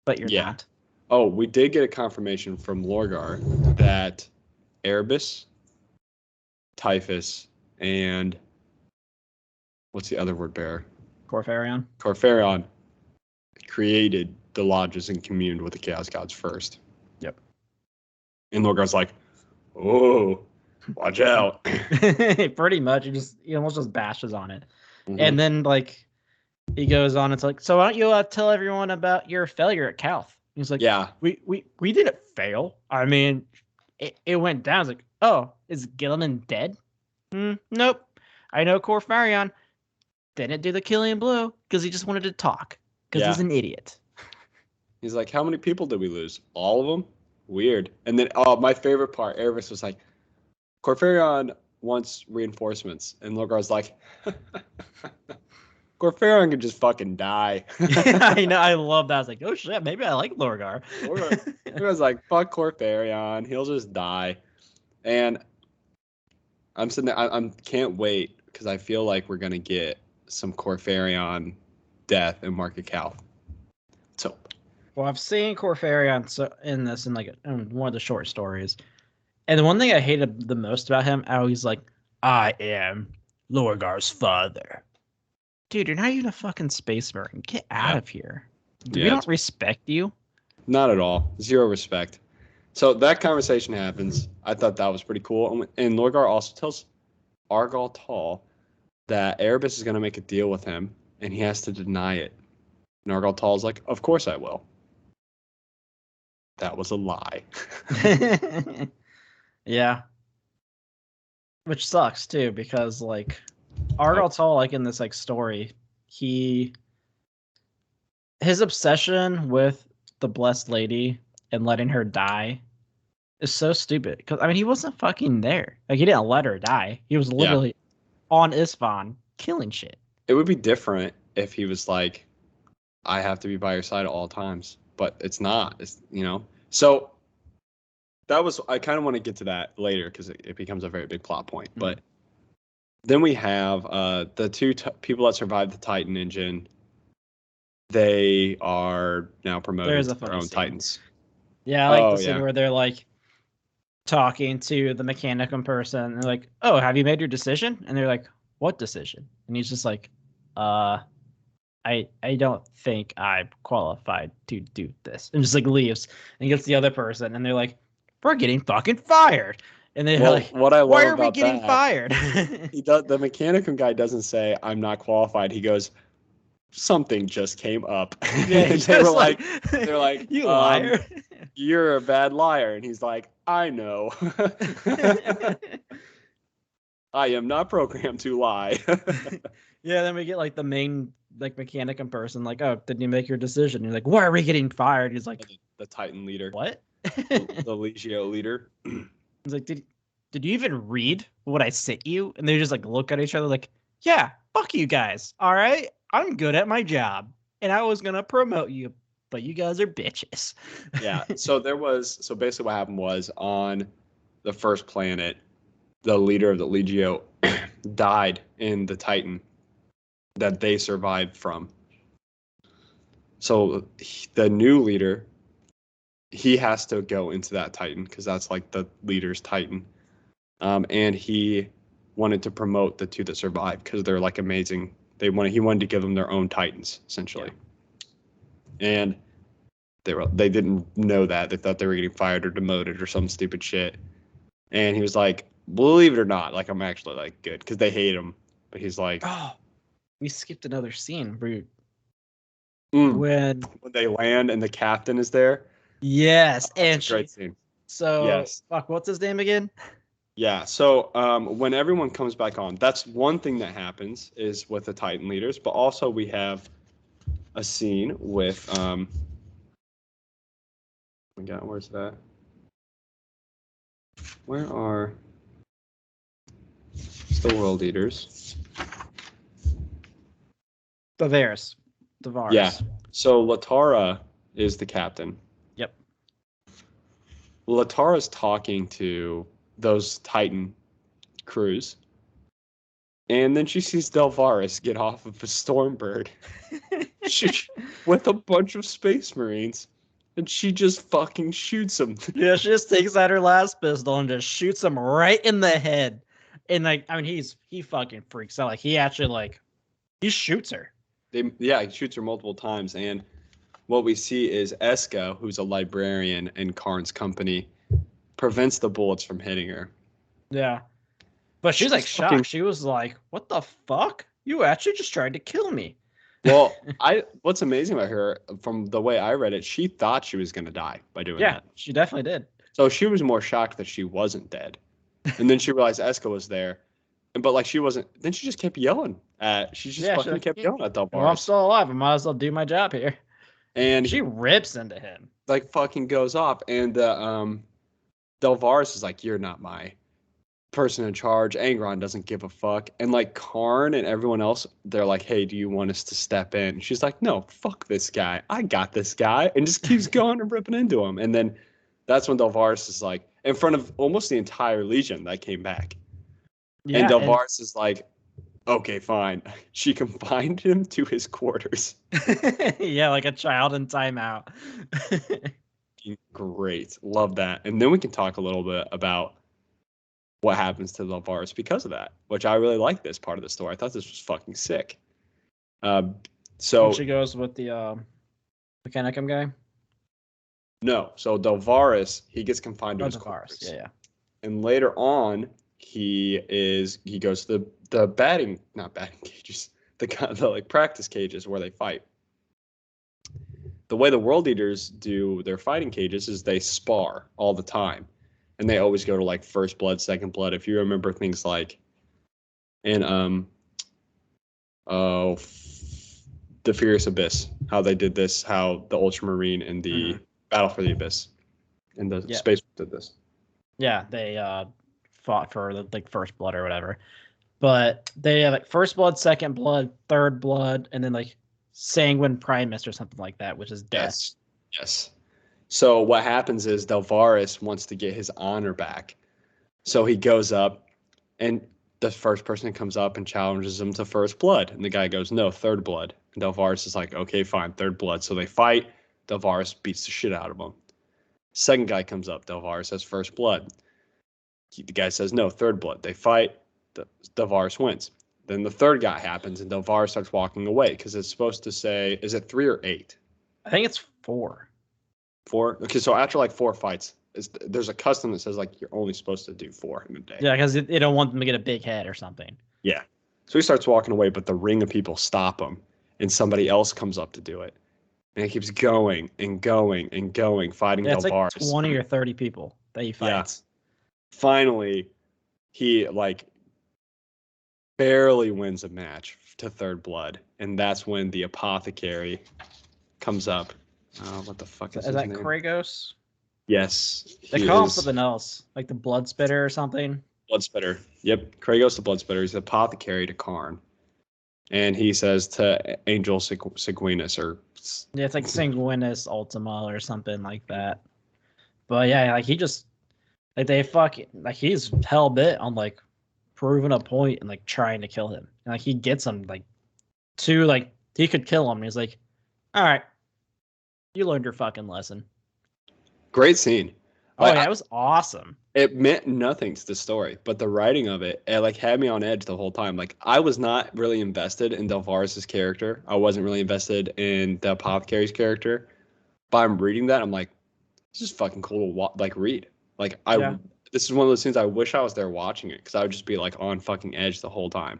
but you're not. Oh, we did get a confirmation from Lorgar that Erebus, Typhus, and what's the other word bearer? Corfarion created the lodges and communed with the Chaos Gods first. Yep. And Lorgar's like, oh, watch out. Pretty much. He almost just bashes on it. Mm-hmm. And then like he goes on. It's like, so why don't you tell everyone about your failure at Calth? He's like, Yeah. we didn't fail. I mean, it went down. It's like, oh, is Gilliman dead? Nope. I know Corfarion didn't do the killing blow because he just wanted to talk because he's Yeah. an idiot. He's like, how many people did we lose? All of them? Weird. And then, my favorite part, Erebus was like, Corfarion wants reinforcements. And Lorgar's like, Corfarion could just fucking die. I know. I love that. I was like, oh shit, maybe I like Lorgar. Lorgar's like, fuck Corfarion. He'll just die. And I'm sitting there, I can't wait because I feel like we're going to get some Corfarion death in Market Cal. So. Well, I've seen Corfarion in this in one of the short stories. And the one thing I hated the most about him, how he's like, I am Lorgar's father. Dude, you're not even a fucking space marine. Get out of here. We don't respect you. Not at all. Zero respect. So that conversation happens. I thought that was pretty cool. And Lorgar also tells Argal Tall that Erebus is going to make a deal with him, and he has to deny it. And Argal Tall is like, of course I will. That was a lie. Yeah. Which sucks, too, because, Argal Tall, in this, story, his obsession with the Blessed Lady and letting her die is so stupid. Because, he wasn't fucking there. He didn't let her die. He was literally on Isfahan killing shit. It would be different if he was like, I have to be by your side at all times. But it's not. So I kind of want to get to that later because it becomes a very big plot point. Mm-hmm. But then we have the two people that survived the Titan engine. They are now promoted to their own Titans. Yeah, I like the scene where they're talking to the Mechanicum person. And they're like, oh, have you made your decision? And they're like, what decision? And he's just like, I don't think I'm qualified to do this. And just leaves and gets the other person. And they're like, we're getting fucking fired. And they're what I love why are we getting fired? The Mechanicum guy doesn't say, I'm not qualified. He goes, something just came up. Yeah, they're like, you liar. You're a bad liar. And he's like, I know. I am not programmed to lie. Yeah, then we get the main Mechanicum person, oh, did you make your decision? And you're like, why are we getting fired? He's like, the Titan leader. What? the Legio leader. He's like, did you even read what I sent you? And they just look at each other like, yeah, fuck you guys. All right, I'm good at my job, and I was gonna promote you, but you guys are bitches. Yeah. So basically what happened was on the first planet, the leader of the Legio died in the Titan that they survived from. So the new leader, he has to go into that Titan because that's the leader's Titan. And he wanted to promote the two that survived because they're amazing. He wanted to give them their own Titans, essentially. Yeah. And they didn't know that. They thought they were getting fired or demoted or some stupid shit. And he was like, believe it or not, I'm actually good because they hate him. But he's like, oh, we skipped another scene, Brute. When they land and the captain is there. Yes, and great scene. So yes. Fuck, what's his name again? Yeah, so when everyone comes back on, that's one thing that happens is with the Titan leaders, but also we have a scene with where's that? Where are the world leaders? Tavares. Yeah. So Latara is the captain. Yep. Latara's talking to those Titan crews. And then she sees Delvaris get off of a Stormbird with a bunch of Space Marines. And she just fucking shoots him. Yeah, she just takes out her last pistol and just shoots him right in the head. And he fucking freaks out. He actually he shoots her. He shoots her multiple times. And what we see is Eska, who's a librarian in Karn's company, prevents the bullets from hitting her. Yeah. But she's shocked. She was like, what the fuck? You actually just tried to kill me. Well, what's amazing about her, from the way I read it, she thought she was going to die by doing Yeah, that. she definitely did. So she was more shocked that she wasn't dead. And then she realized Eska was there. But like she wasn't, then she just kept yelling she just fucking kept yelling at Delvaris. Well, I'm still alive. I might as well do my job here. And she rips into him. Like fucking goes off. And Delvaris is like, you're not my person in charge. Angron doesn't give a fuck. And like Karn and everyone else, they're like, hey, do you want us to step in? And she's like, no, fuck this guy. I got this guy. And just keeps going and ripping into him. And then that's when Delvaris is like, in front of almost the entire Legion that came back. Yeah, and Delvaris is like, okay, fine. She confined him to his quarters. Yeah, like a child in timeout. Great. Love that. And then we can talk a little bit about what happens to Delvaris because of that, which I really like this part of the story. I thought this was fucking sick. So when she goes with the Mechanicum guy? No. So Delvaris, he gets confined to his quarters. Yeah. And later on, he goes to the not batting cages, the like practice cages where they fight. The way the World Eaters do their fighting cages is they spar all the time, and they always go to like first blood, second blood. If you remember things like in the Furious Abyss, how they did this, how the Ultramarine and the Battle for the Abyss and the Space did this. Yeah, they fought for the like first blood or whatever, but they have like first blood, second blood, third blood, and then like Sanguine Primus or something like that, which is death. Yes. So what happens is Delvaris wants to get his honor back, so he goes up, and the first person that comes up and challenges him to first blood, and the guy goes, no, third blood, and Delvaris is like, okay, fine, third blood. So they fight. Delvaris beats the shit out of him. Second guy comes up. Delvaris has first blood. The guy says, no, third blood. They fight. Delvaris wins. Then the third guy happens, and Delvaris starts walking away because it's supposed to say, is it 3 or 8? I think it's 4. 4? Okay, so after like 4 fights, there's a custom that says like you're only supposed to do 4 in a day. Yeah, because they don't want them to get a big head or something. Yeah. So he starts walking away, but the ring of people stop him, and somebody else comes up to do it. And he keeps going and going and going, fighting Delvaris. It's like 20 or 30 people that he fights. Yeah. Finally, he like barely wins a match to third blood, and that's when the apothecary comes up. What the fuck is his name? Kragos? Yes. They call him something else, like the Blood Spitter or something. Blood Spitter. Yep. Kragos the Blood Spitter. He's the apothecary to Karn. And he says to Angel Sanguinus, or yeah, it's like Sanguinus Ultima or something like that. But yeah, like he just like he's hell bent on like proving a point and like trying to kill him. And like he gets him like to like he could kill him. And he's like, all right, you learned your fucking lesson. Great scene. Oh yeah, it was awesome. It meant nothing to the story, but the writing of it like had me on edge the whole time. Like I was not really invested in Delvaris' character. I wasn't really invested in the apothecary's character. But I'm reading that, I'm like, this is fucking cool to read. Like this is one of those things I wish I was there watching it, because I would just be like on fucking edge the whole time.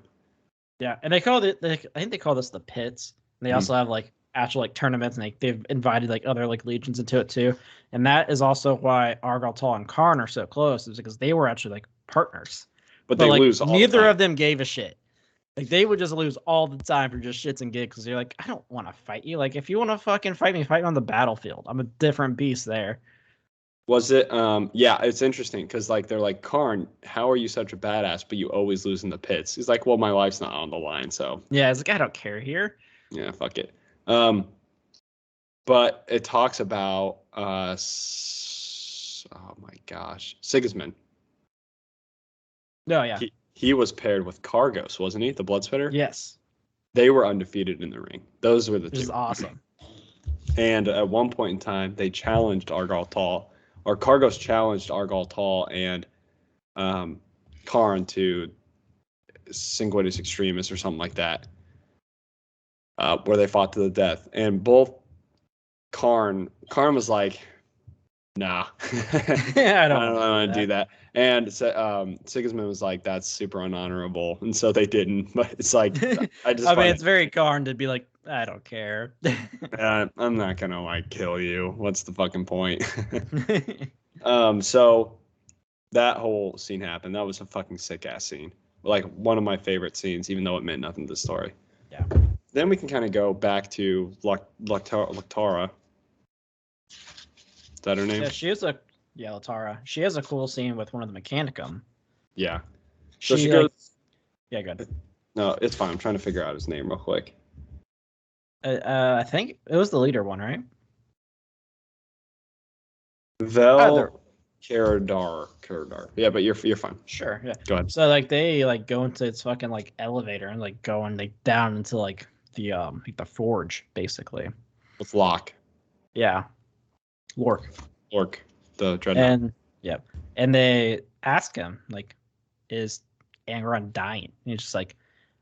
Yeah, and they call it. I think they call this the pits. And they also have like actual like tournaments, and they've invited like other like legions into it too. And that is also why Argaltal and Karn are so close, is because they were actually like partners. But they lose all neither the time. Of them gave a shit. Like they would just lose all the time for just shits and gigs, because they're like, I don't want to fight you. Like if you want to fucking fight me, fight on the battlefield. I'm a different beast there. Was it yeah, it's interesting because like they're like, Karn, how are you such a badass, but you always lose in the pits? He's like, well, my life's not on the line, so yeah, it's like I don't care here. Yeah, fuck it. But it talks about oh my gosh, Sigismund. No, yeah. He was paired with Kargos, wasn't he? The Bloodspitter? Yes. They were undefeated in the ring. Those were the two. Which is awesome. And at one point in time, they challenged Argaltal, or Kargos challenged Argaltal and Karn to Sanguinus Extremis or something like that, where they fought to the death. And both Karn was like, nah, I don't want to do that. And Sigismund was like, that's super unhonorable. And so they didn't. But it's like, I mean, it's very Karn to be like, I don't care. I'm not gonna like kill you. What's the fucking point? So that whole scene happened. That was a fucking sick ass scene. Like one of my favorite scenes, even though it meant nothing to the story. Yeah. Then we can kind of go back to Latara. Is that her name? Yeah, Latara. She has a cool scene with one of the Mechanicum. Yeah. So She goes. Yeah, good. No, it's fine. I'm trying to figure out his name real quick. I think it was the leader one, right? Vel Karadar. Yeah, but you're fine. Sure. Yeah. Go ahead. So like they like go into its fucking like elevator and like going like down into like the forge basically. With Locke. Yeah. Lork, the dreadnought. And yeah. And they ask him, like, is Angron dying? And he's just like,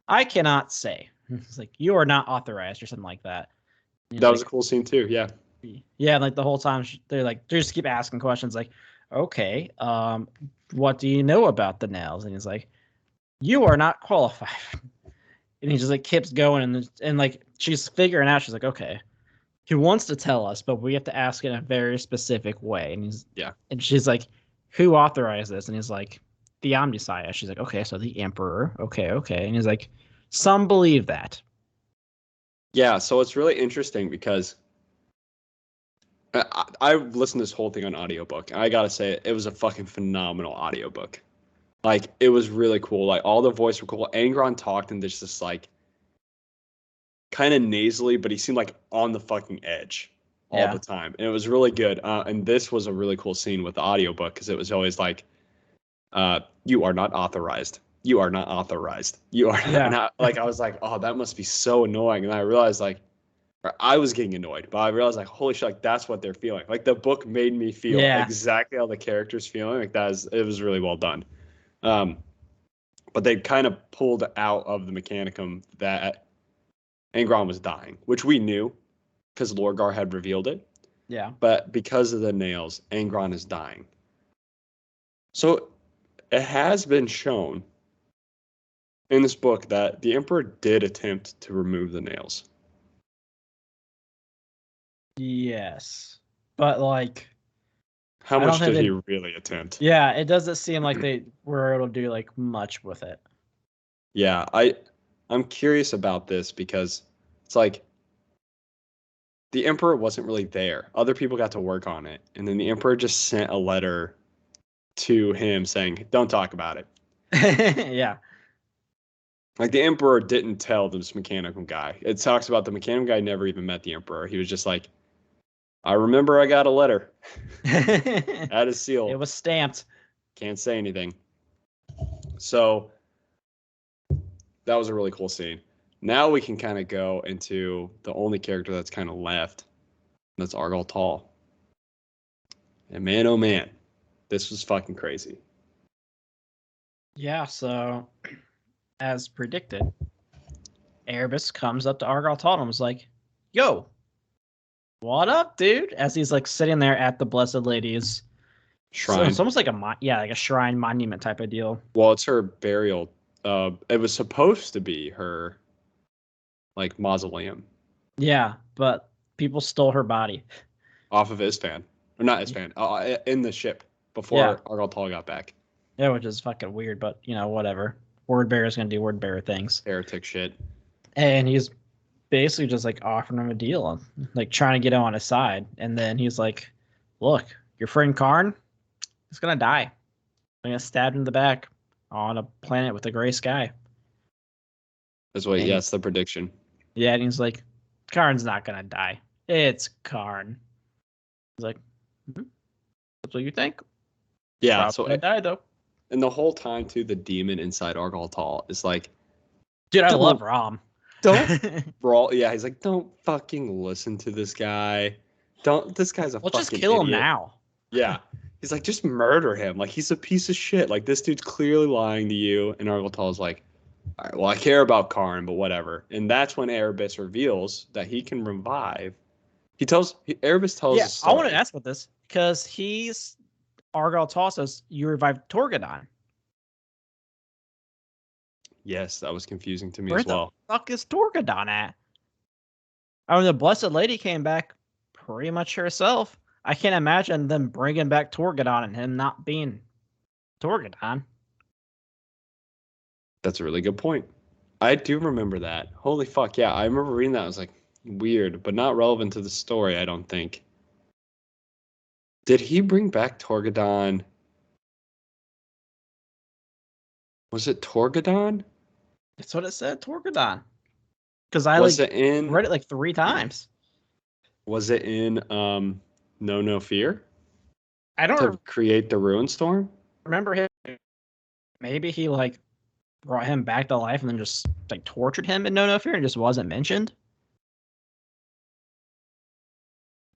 I cannot say. It's like, you are not authorized or something like that. That was a cool scene too, yeah. Yeah, like the whole time they just keep asking questions like, okay, what do you know about the nails? And he's like, you are not qualified. And he just like keeps going and like she's figuring out, she's like, okay, he wants to tell us, but we have to ask in a very specific way. And she's like, who authorized this? And he's like, the Omniscience. She's like, okay, so the Emperor. Okay. And he's like, some believe that. Yeah, so it's really interesting because I listened to this whole thing on audiobook. I gotta say, it was a fucking phenomenal audiobook. Like, it was really cool. Like, all the voices were cool. Angron talked and just like kind of nasally, but he seemed like on the fucking edge all the time. And it was really good. And this was a really cool scene with the audiobook because it was always like, you are not authorized. You are not authorized. You are not. Yeah. And I was like, oh, that must be so annoying. And I realized I was getting annoyed, but I realized like, holy shit, like that's what they're feeling. Like the book made me feel exactly how the character's feeling. Like it was really well done. But they kind of pulled out of the Mechanicum that Angron was dying, which we knew because Lorgar had revealed it. Yeah. But because of the nails, Angron is dying. So it has been shown in this book that the Emperor did attempt to remove the nails. Yes. But like, how much did he really attempt? Yeah, it doesn't seem like they were able to do like much with it. Yeah, I'm curious about this because it's like the Emperor wasn't really there. Other people got to work on it, and then the Emperor just sent a letter to him saying, "Don't talk about it." Yeah. Like the Emperor didn't tell this mechanical guy. It talks about the mechanical guy never even met the Emperor. He was just like, I remember I got a letter. That is sealed. It was stamped. Can't say anything. So that was a really cool scene. Now we can kind of go into the only character that's kind of left. That's Argal Tall. And man, oh man, this was fucking crazy. Yeah, so as predicted, Erebus comes up to Argal Tall and was like, yo, what up, dude? As he's like sitting there at the Blessed Lady's shrine. So it's almost like a shrine monument type of deal. Well, it's her burial. It was supposed to be her like mausoleum. Yeah, but people stole her body off of Isfan. Or not Isfan, in the ship before Argal Tall got back. Yeah, which is fucking weird, but whatever. Word bearer's gonna do word bearer things. Heretic shit. And he's basically just like offering him a deal, like trying to get him on his side. And then he's like, look, your friend Karn is gonna die. I'm gonna stab him in the back on a planet with a gray sky. That's what that's the prediction. Yeah, and he's like, Karn's not gonna die. It's Karn. He's like, that's what you think? Yeah, Probably so gonna die though. And the whole time too, the demon inside Argal Tall is like, dude, I love Rom. Don't brawl. Yeah, he's like, don't fucking listen to this guy. This guy's a fucking just kill idiot. Him now. Yeah. He's like, just murder him. Like, he's a piece of shit. Like, this dude's clearly lying to you. And Argal Tall is like, all right, well, I care about Karn, but whatever. And that's when Erebus reveals that he can revive. Erebus tells a story. I want to ask about this because Argal Tall says you revived Torgadon. Yes, that was confusing to me as well. Where the fuck is Torgadon at? I mean, the Blessed Lady came back pretty much herself. I can't imagine them bringing back Torgadon and him not being Torgadon. That's a really good point. I do remember that. Holy fuck, yeah. I remember reading that. I was like, weird, but not relevant to the story, I don't think. Did he bring back Torgadon? Was it Torgadon? That's what it said, Torgadon. Because I Was it in read it like 3 times. Was it in No Fear? I To don't create the Ruin Storm? remember him. Maybe he like brought him back to life and then just like tortured him in No Fear and just wasn't mentioned.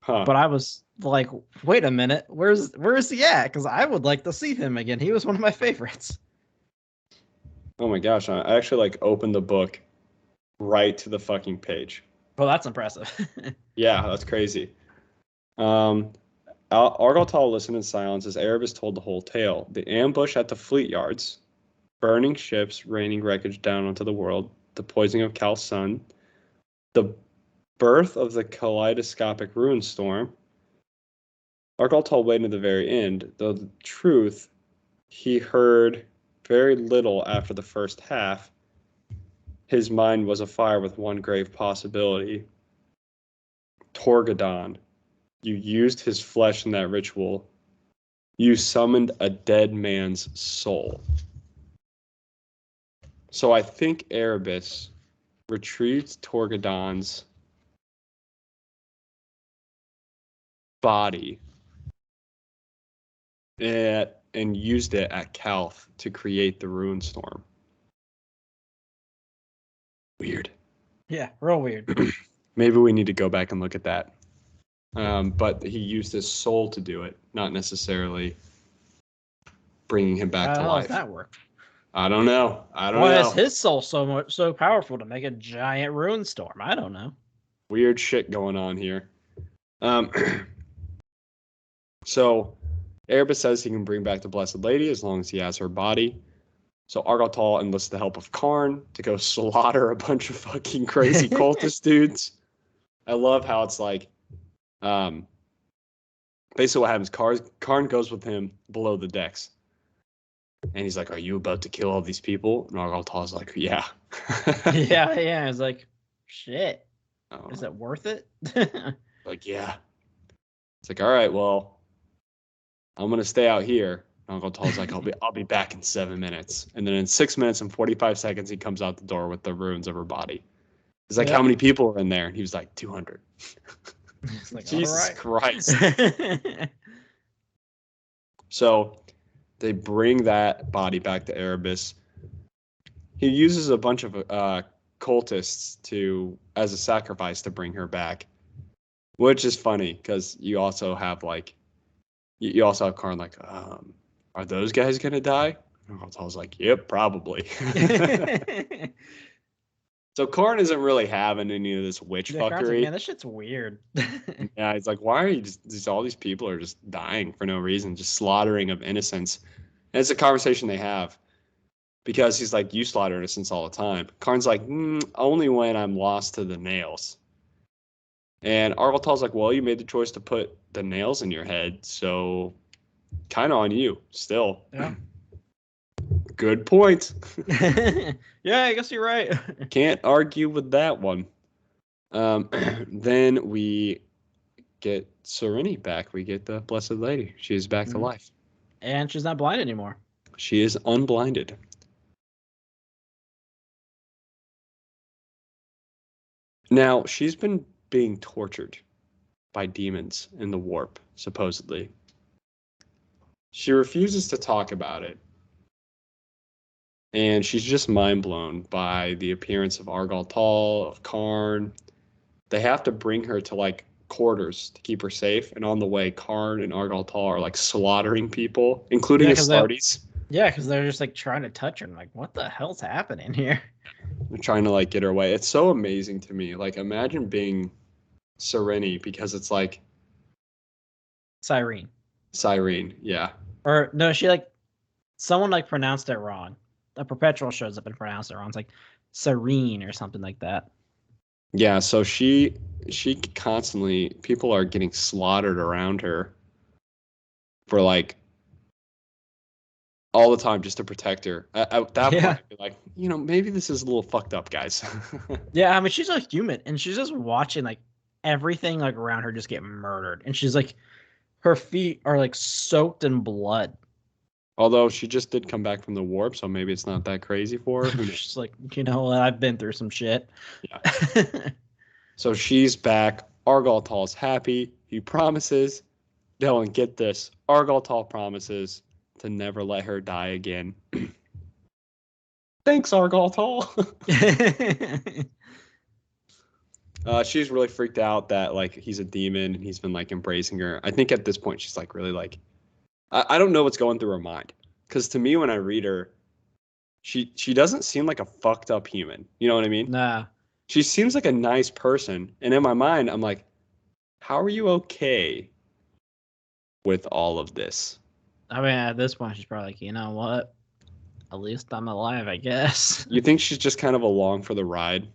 Huh. But I was like, wait a minute, where's he at? Because I would like to see him again. He was one of my favorites. Oh my gosh, I actually like opened the book right to the fucking page. Well, that's impressive. Yeah, that's crazy. Argaltal listened in silence as Erebus told the whole tale. The ambush at the fleet yards, burning ships, raining wreckage down onto the world, the poisoning of Cal's son, the birth of the kaleidoscopic ruin storm. Argaltal waited to the very end, though the truth, he heard very little after the first half. His mind was afire with one grave possibility. Torgadon. You used his flesh in that ritual. You summoned a dead man's soul. So I think Erebus retrieved Torgadon's body and used it at Calth to create the Ruin Storm. Weird. Yeah, real weird. Maybe we need to go back and look at that. But he used his soul to do it, not necessarily bringing him back to life. How does that work? I don't know. Why is his soul so powerful to make a giant ruin storm? I don't know. Weird shit going on here. So Erebus says he can bring back the Blessed Lady as long as he has her body. So Argaltal enlists the help of Karn to go slaughter a bunch of fucking crazy cultist dudes. I love how it's like, basically what happens, Karn goes with him below the decks. And he's like, are you about to kill all these people? And Argaltal's like, yeah. yeah. It's like, shit. Is it worth it? Like, yeah. It's like, all right, well, I'm going to stay out here. Argaltal's like, I'll be back in 7 minutes. And then in 6 minutes and 45 seconds, he comes out the door with the ruins of her body. He's like, how many people are in there? And he was like, 200. Like, Jesus Christ. So they bring that body back to Erebus. He uses a bunch of cultists as a sacrifice to bring her back, which is funny because you also have Karn like, are those guys gonna die? And Argaltal's like, yep, probably. So Karn isn't really having any of this witch fuckery. Like, man, this shit's weird. Yeah, it's like, why are you all these people are just dying for no reason, just slaughtering of innocents. And it's a conversation they have because he's like, you slaughter innocents all the time. Karn's like, only when I'm lost to the nails. And Argaltal's like, well, you made the choice to put the nails in your head, so kind of on you still. Yeah. Good point. Yeah, I guess you're right. Can't argue with that one. Then we get Sereni back. We get the Blessed Lady. She's back to life. And she's not blind anymore. She is unblinded. Now, she's been being tortured by demons in the warp, supposedly. She refuses to talk about it. And she's just mind blown by the appearance of Argaltal, of Karn. They have to bring her to like quarters to keep her safe. And on the way, Karn and Argaltal are like slaughtering people, including Astartes. Yeah, because they're just like trying to touch her. I'm like, what the hell's happening here? They're trying to like get her away. It's so amazing to me. Like, imagine being Sereni because it's like Cyrene, yeah. Or no, someone like pronounced it wrong. A perpetual shows up and pronounced it wrong. It's like Serene or something like that. Yeah, so she she constantly, people are getting slaughtered around her for like all the time just to protect her. At that point, I'd be like, maybe this is a little fucked up, guys. Yeah, I mean, she's a human, and she's just watching like everything like around her just get murdered, and she's like, her feet are like soaked in blood. Although she just did come back from the warp, so maybe it's not that crazy for her. She's like, I've been through some shit. Yeah. So she's back. Argaltal's happy. He promises. Dylan, get this. Argaltal promises to never let her die again. Thanks, Argaltal. She's really freaked out that like he's a demon and he's been like embracing her. I think at this point she's like really like, I don't know what's going through her mind, because to me when I read her, she doesn't seem like a fucked up human. You know what I mean? Nah. She seems like a nice person, and in my mind I'm like, how are you okay with all of this? I mean, at this point she's probably like, you know what? At least I'm alive, I guess. You think she's just kind of along for the ride?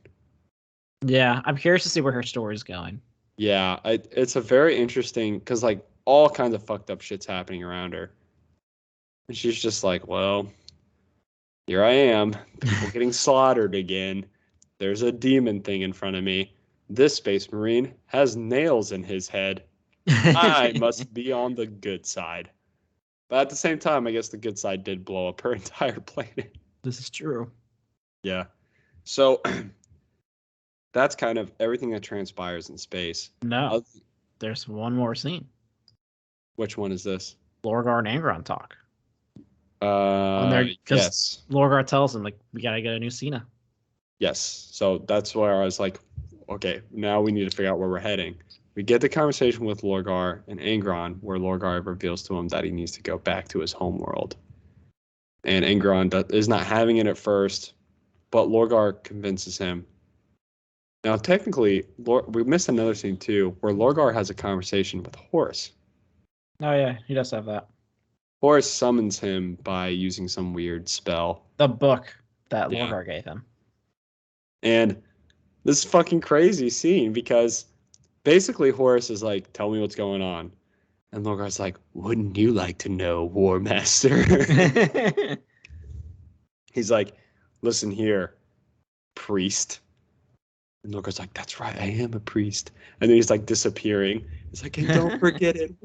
Yeah, I'm curious to see where her story's going. Yeah, it's a very interesting, because like all kinds of fucked up shit's happening around her. And she's just like, well, here I am, people getting slaughtered again. There's a demon thing in front of me. This Space Marine has nails in his head. I must be on the good side. But at the same time, I guess the good side did blow up her entire planet. This is true. Yeah. So that's kind of everything that transpires in space. No. There's one more scene. Which one is this? Lorgar and Angron talk. Yes. Lorgar tells him, like, we gotta get a new Cena. Yes. So that's where I was like, okay, now we need to figure out where we're heading. We get the conversation with Lorgar and Angron, where Lorgar reveals to him that he needs to go back to his homeworld. And Angron is not having it at first, but Lorgar convinces him. Now, technically, we missed another scene too, where Lorgar has a conversation with Horus. Oh yeah, he does have that. Horus summons him by using some weird spell. The book that Lorgar gave him. And this is fucking crazy scene, because basically Horus is like, tell me what's going on. And Lorgar's like, wouldn't you like to know, War Master? He's like, listen here, priest. And Lorgar's like, that's right, I am a priest. And then he's like disappearing. He's like, and don't forget it.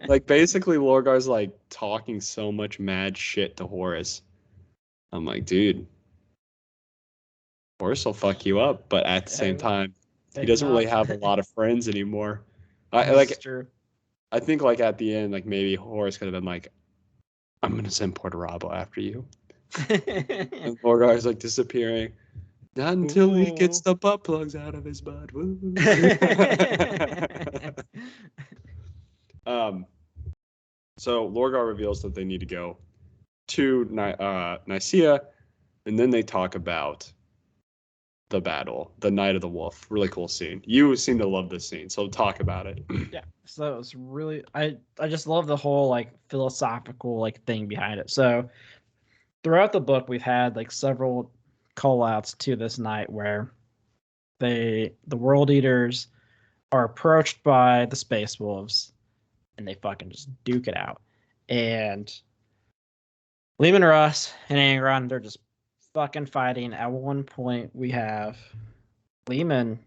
Like basically Lorgar's like talking so much mad shit to Horus. I'm like, dude, Horus will fuck you up, but at the same time, he doesn't really have a lot of friends anymore. That's true. I think like at the end, like maybe Horus could have been like, I'm gonna send Portarabo after you. And Lorgar's like disappearing. Not until he gets the butt plugs out of his butt. So Lorgar reveals that they need to go to Nicaea, and then they talk about the battle, the Night of the Wolf. Really cool scene. You seem to love this scene, so talk about it. Yeah, so it was really, I just love the whole like philosophical like thing behind it. So throughout the book, we've had like several call outs to this night where the World Eaters are approached by the Space Wolves and they fucking just duke it out. And Leman Russ and Angron, they're just fucking fighting. At one point, we have Leman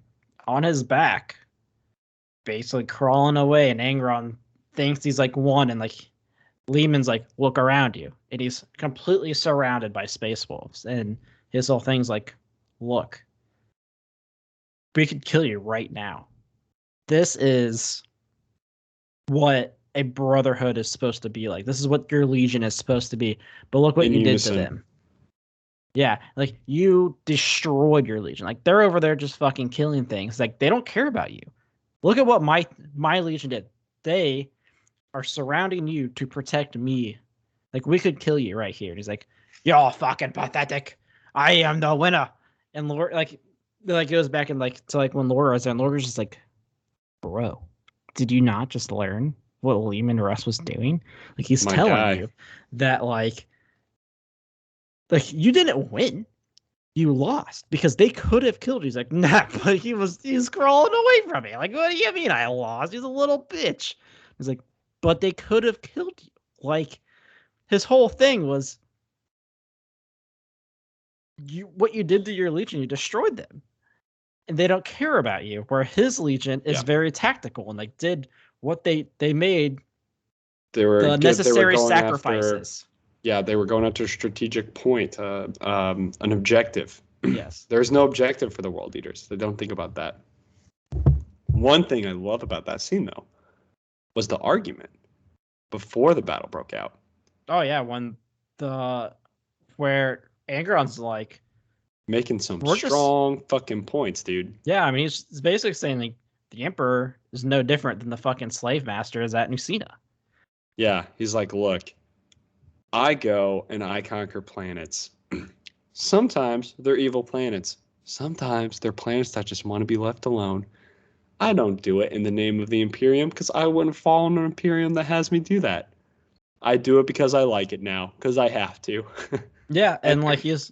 on his back, basically crawling away, and Angron thinks he's like won, and like Leman's like, look around you. And he's completely surrounded by Space Wolves. And his whole thing's like, look, we could kill you right now. This is what a brotherhood is supposed to be like. This is what your legion is supposed to be. But look what you did to them. Yeah, like you destroyed your legion. Like they're over there just fucking killing things. Like they don't care about you. Look at what my legion did. They are surrounding you to protect me. Like we could kill you right here. And he's like, you're fucking pathetic. I am the winner. And Lord, like goes back and like to like when Laura was there, and Laura's just like, bro, did you not just learn what Leman Russ was doing? Like he's telling you that like you didn't win. you lost because they could have killed you. He's like, nah, but he's crawling away from me. Like, what do you mean I lost? He's a little bitch. He's like, but they could have killed you. Like, his whole thing was what you did to your legion, you destroyed them. And they don't care about you. Where his legion is very tactical and like did what they made the necessary sacrifices. They were going after a strategic point, an objective. Yes. There's no objective for the world eaters. They don't think about that. One thing I love about that scene, though, was the argument before the battle broke out. Oh, yeah. Where Angron's like, making some strong fucking points, dude. Yeah, I mean, he's basically saying like the Emperor is no different than the fucking slave masters at Nucina. Yeah, he's like, look, I go and I conquer planets. Sometimes they're evil planets. Sometimes they're planets that just want to be left alone. I don't do it in the name of the Imperium because I wouldn't fall in an Imperium that has me do that. I do it because I like it now, because I have to. Yeah, and like his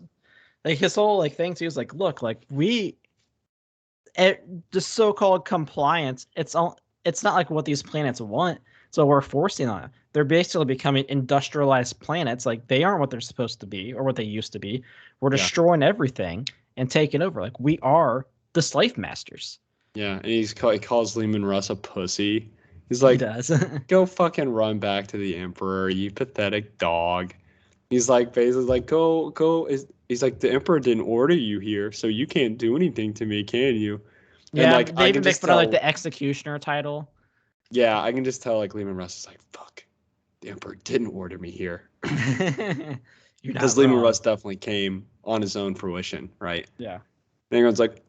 whole like thing too is like, look, like the so-called compliance, it's not like what these planets want, so we're forcing on it. They're basically becoming industrialized planets. Like, they aren't what they're supposed to be or what they used to be. We're destroying everything and taking over. Like, we are the slave masters. Yeah, and he calls Leman Russ a pussy. He's like, he does. Go fucking run back to the Emperor, you pathetic dog. He's like, basically like, go. He's like, the Emperor didn't order you here, so you can't do anything to me, can you? Yeah, and like, they even make fun of like the executioner title. Yeah, I can just tell like Leman Russ is like, fuck, the Emperor didn't order me here. Because Leman Russ definitely came on his own fruition, right? Yeah. And everyone's like,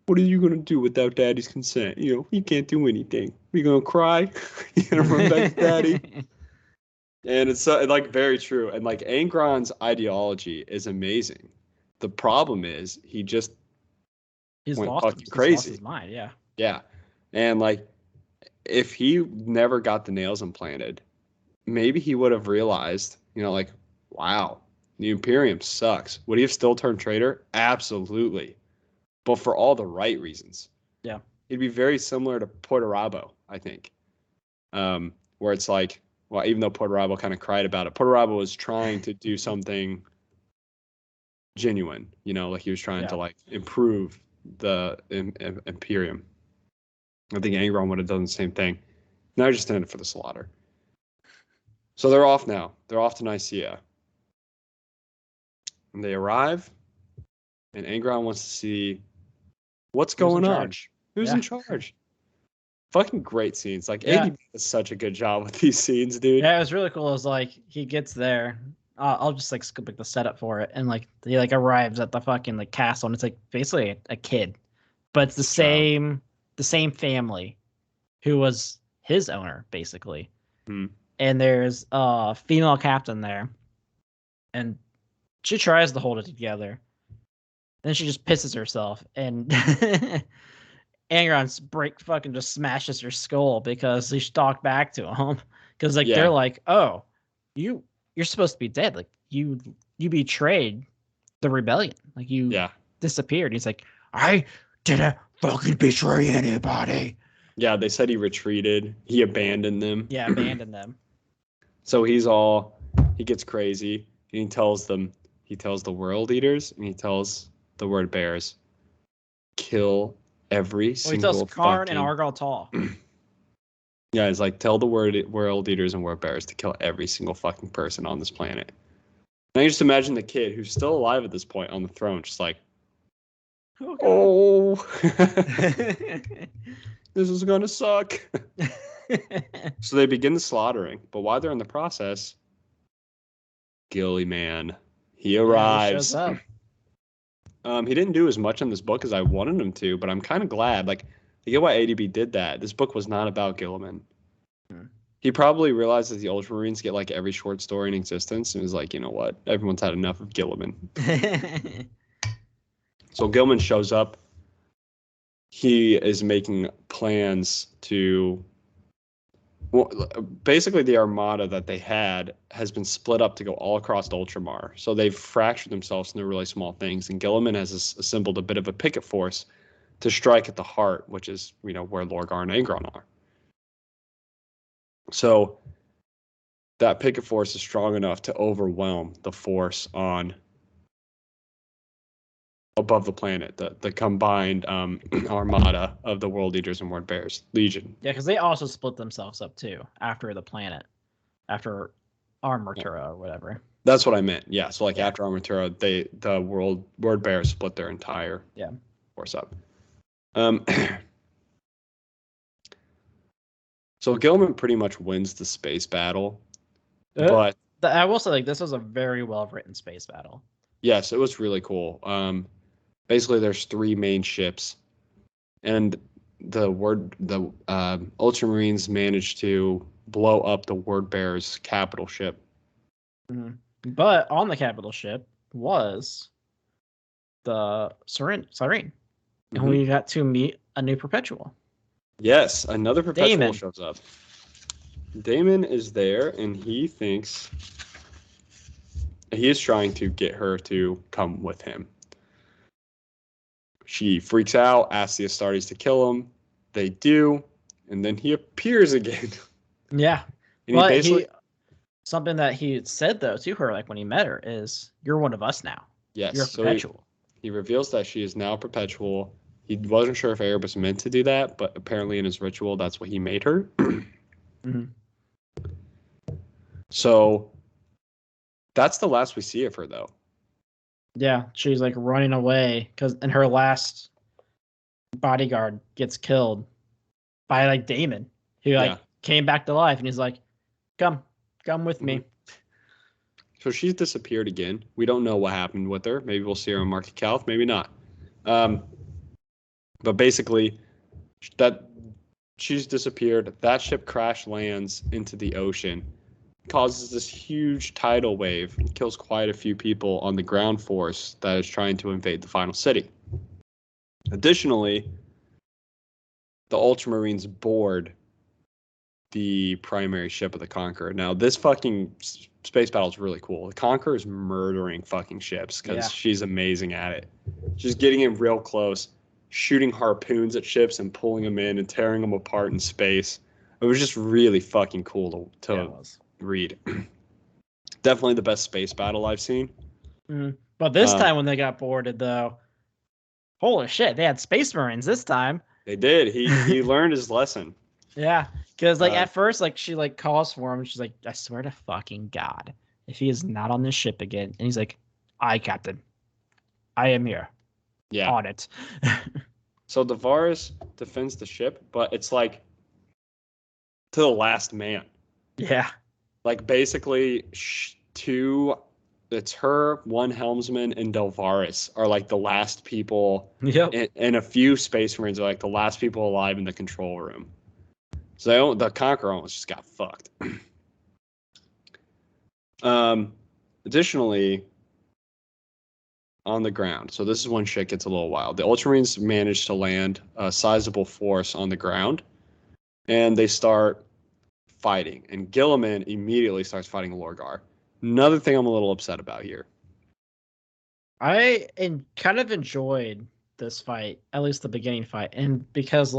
what are you going to do without Daddy's consent? You know, you can't do anything. Are you going to cry? You going to run back to Daddy? And it's like very true. And like Angron's ideology is amazing. The problem is he just went fucking crazy. He's lost his mind, yeah. Yeah. And like, if he never got the nails implanted, maybe he would have realized, you know, like, wow, the Imperium sucks. Would he have still turned traitor? Absolutely. But for all the right reasons. Yeah. It'd be very similar to Portarabo, I think. Where it's like, well, even though Portarabo kind of cried about it, Portarabo was trying to do something genuine, you know, like he was trying to like improve the Imperium. I think Angron would have done the same thing. Now just in it for the slaughter. So they're off now. They're off to Nicaea. And they arrive, and Angron wants to see what's going on. Who's in charge? Fucking great scenes. Like, ADB does such a good job with these scenes, dude. Yeah, it was really cool. It was like, he gets there. I'll just like skip like the setup for it. And like, he like arrives at the fucking like castle, and it's like basically a kid. But it's the same family who was his owner, basically. And there's a female captain there, and she tries to hold it together. Then she just pisses herself, and Angron fucking just smashes her skull because she talked back to him. Because like they're like, oh, you're supposed to be dead. Like you betrayed the rebellion. Like you disappeared. He's like, I didn't fucking betray anybody. Yeah, they said he retreated. He abandoned them. Yeah, abandoned them. So he gets crazy, and he tells the world eaters, and he tells the word bears, kill every single he tells Karn and Argal Tall. Yeah, it's like, tell the world eaters and word bears to kill every single fucking person on this planet. Now you just imagine the kid who's still alive at this point on the throne, just like, oh. This is gonna suck. So they begin the slaughtering, but while they're in the process, Gilly Man, he arrives. He shows up. He didn't do as much in this book as I wanted him to, but I'm kind of glad. Like, I get why ADB did that. This book was not about Gilliman. He probably realized that the Ultramarines get like every short story in existence, and was like, you know what? Everyone's had enough of Gilliman. So Gilman shows up. He is making plans to Well, basically, the armada that they had has been split up to go all across Ultramar. So they've fractured themselves into really small things. And Gilliman has assembled a bit of a picket force to strike at the heart, which is, where Lorgar and Angron are. So that picket force is strong enough to overwhelm the force on above the planet, the combined armada of the World Eaters and Word Bears Legion. Yeah, because they also split themselves up too after the planet, after Armatura or whatever. That's what I meant. Yeah. So after Armatura, the Word Bears split their entire force up. So Gilman pretty much wins the space battle, but I will say this was a very well written space battle. Yes, it was really cool. Basically, there's 3 main ships, and the Ultramarines managed to blow up the Word Bear's capital ship. Mm-hmm. But on the capital ship was the Serene. Mm-hmm. And we got to meet a new Perpetual. Yes, another Perpetual shows up. Damon is there, and he thinks he is trying to get her to come with him. She freaks out, asks the Astartes to kill him. They do, and then he appears again. Yeah. And but something that he said, though, to her, when he met her, is, "You're one of us now." Yes. You're a Perpetual. He reveals that she is now Perpetual. He wasn't sure if Erebus meant to do that, but apparently in his ritual, that's what he made her. Mm-hmm. So that's the last we see of her, though. Yeah, she's running away and her last bodyguard gets killed by Damon, who came back to life, and he's like, come with me. So she's disappeared again. We don't know what happened with her. Maybe we'll see her on Market Calth, maybe not. But basically, that she's disappeared. That ship crash lands into the ocean, causes this huge tidal wave, and kills quite a few people on the ground force that is trying to invade the final city. Additionally, the Ultramarines board the primary ship of the Conqueror. Now, this fucking space battle is really cool. The Conqueror is murdering fucking ships because she's amazing at it. Just getting in real close, shooting harpoons at ships and pulling them in and tearing them apart in space. It was just really fucking cool to read. Definitely the best space battle I've seen. Mm-hmm. But this time when they got boarded, though, holy shit, they had Space Marines this time. They did. He learned his lesson. Yeah, because at first, she calls for him, and she's like, "I swear to fucking God, if he is not on this ship again," and he's like, "Aye, Captain, I am here." Yeah, on it. So the Varus defends the ship, but it's to the last man. Yeah, basically it's her, one helmsman, and Delvaris are the last people. Yep. And a few Space Marines are the last people alive in the control room. So the Conqueror almost just got fucked. Additionally, on the ground, so this is when shit gets a little wild. The Ultramarines manage to land a sizable force on the ground, and they start fighting. And Gilliman immediately starts fighting Lorgar. Another thing I'm a little upset about here. I kind of enjoyed this fight, at least the beginning fight, and because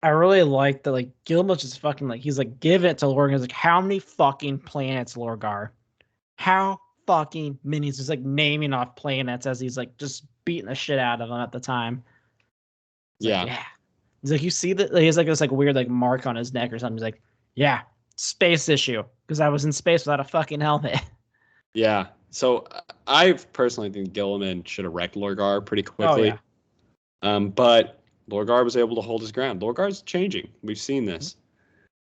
I really like that Gilliman's just fucking he's giving it to Lorgar. He's how many fucking planets, Lorgar? How fucking many? He's just naming off planets as he's just beating the shit out of them at the time. Yeah. He's you see that he has this weird mark on his neck or something. He's yeah, space issue because I was in space without a fucking helmet. Yeah. So I personally think Gilliman should have wrecked Lorgar pretty quickly. Oh, yeah. But Lorgar was able to hold his ground. Lorgar's changing. We've seen this.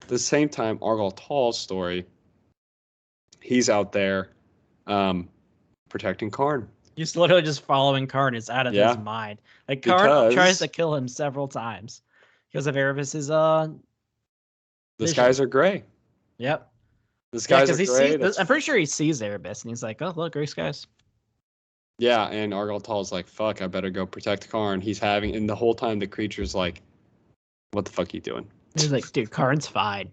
At the same time, Argal Tall's story, he's out there protecting Karn. He's literally just following Karn. It's out of his mind. Karn tries to kill him several times because of Erebus's the skies are gray. Yep. The skies are gray. I'm pretty sure he sees Erebus and he's oh, look, gray skies. Yeah, and Argal Tall's fuck, I better go protect Karn. And the whole time the creature's what the fuck are you doing? He's like, dude, Karn's fine.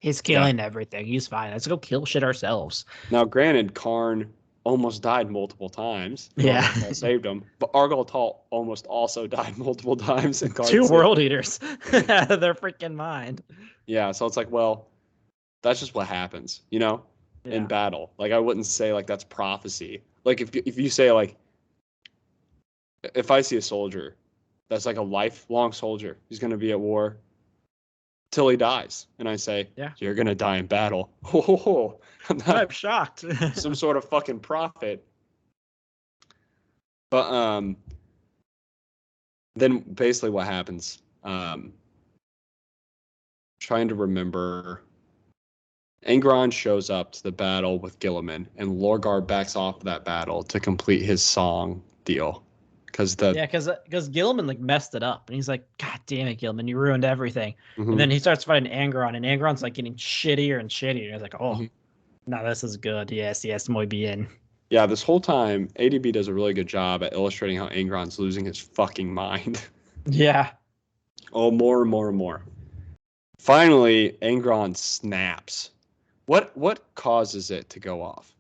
He's killing everything. He's fine. Let's go kill shit ourselves. Now, granted, Karn almost died multiple times. Yeah. Argal saved him. But Argal Tal almost also died multiple times. And Karn Two saved world him. eaters out of their freaking mind. Yeah, so it's like, well, that's just what happens, in battle. Like, I wouldn't say, like, that's prophecy. Like, if you say, like, if I see a soldier that's like a lifelong soldier, he's going to be at war till he dies, and I say, you're going to die in battle. I'm shocked. Some sort of fucking prophet. But then basically what happens, trying to remember, Angron shows up to the battle with Gilliman, and Lorgar backs off that battle to complete his song deal. Because Gilliman like messed it up, and he's like, God damn it, Gilliman, you ruined everything. Mm-hmm. And then he starts fighting Angron, and Angron's like getting shittier and shittier. And he's like, oh, no, this is good. Yes, muy bien. Yeah, this whole time, ADB does a really good job at illustrating how Angron's losing his fucking mind. Yeah. Oh, more and more and more. Finally, Angron snaps. What causes it to go off?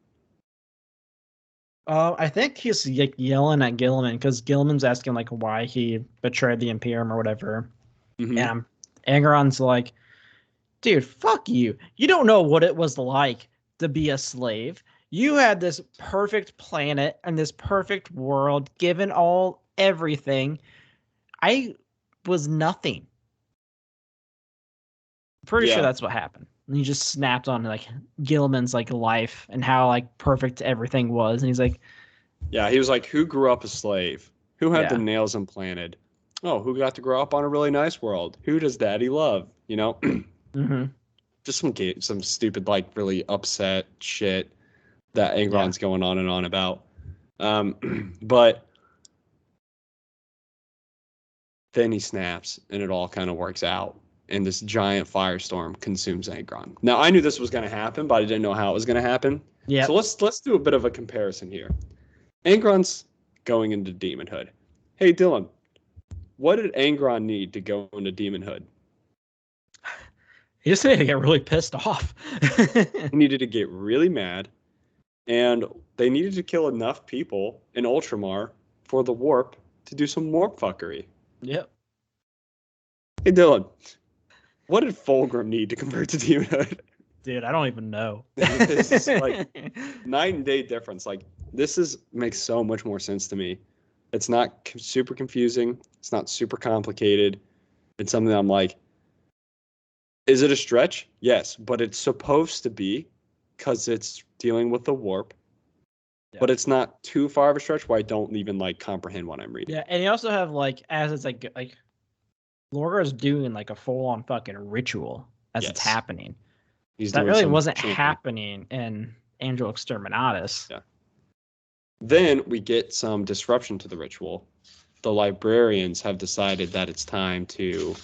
I think he's like yelling at Gilliman because Gilliman's asking like why he betrayed the Imperium or whatever. Mm-hmm. And Angron's like, dude, fuck you. You don't know what it was like to be a slave. You had this perfect planet and this perfect world, given everything. I was nothing. Pretty sure that's what happened. And he just snapped on like Gilliman's like life and how like perfect everything was. And he's like, yeah, he was like, who grew up a slave? Who had the nails implanted? Oh, who got to grow up on a really nice world? Who does daddy love? Mm-hmm. Just some stupid, like really upset shit that Angron's going on and on about. But then he snaps and it all kind of works out. And this giant firestorm consumes Angron. Now, I knew this was going to happen, but I didn't know how it was going to happen. Yeah. So let's do a bit of a comparison here. Angron's going into demonhood. Hey, Dylan, what did Angron need to go into demonhood? He just needed to get really pissed off. He needed to get really mad, and they needed to kill enough people in Ultramar for the warp to do some warp fuckery. Yep. Hey, Dylan, what did Fulgrim need to convert to demonhood? Dude, I don't even know. This is like night and day difference. Like, makes so much more sense to me. It's not super confusing. It's not super complicated. It's something I'm like, is it a stretch? Yes, but it's supposed to be because it's dealing with the warp. Yeah. But it's not too far of a stretch where I don't even like comprehend what I'm reading. Yeah, and you also have like as it's like Lorgar is doing like a full-on fucking ritual as it's happening. That really wasn't happening in Angel Exterminatus. Yeah. Then we get some disruption to the ritual. The librarians have decided that it's time to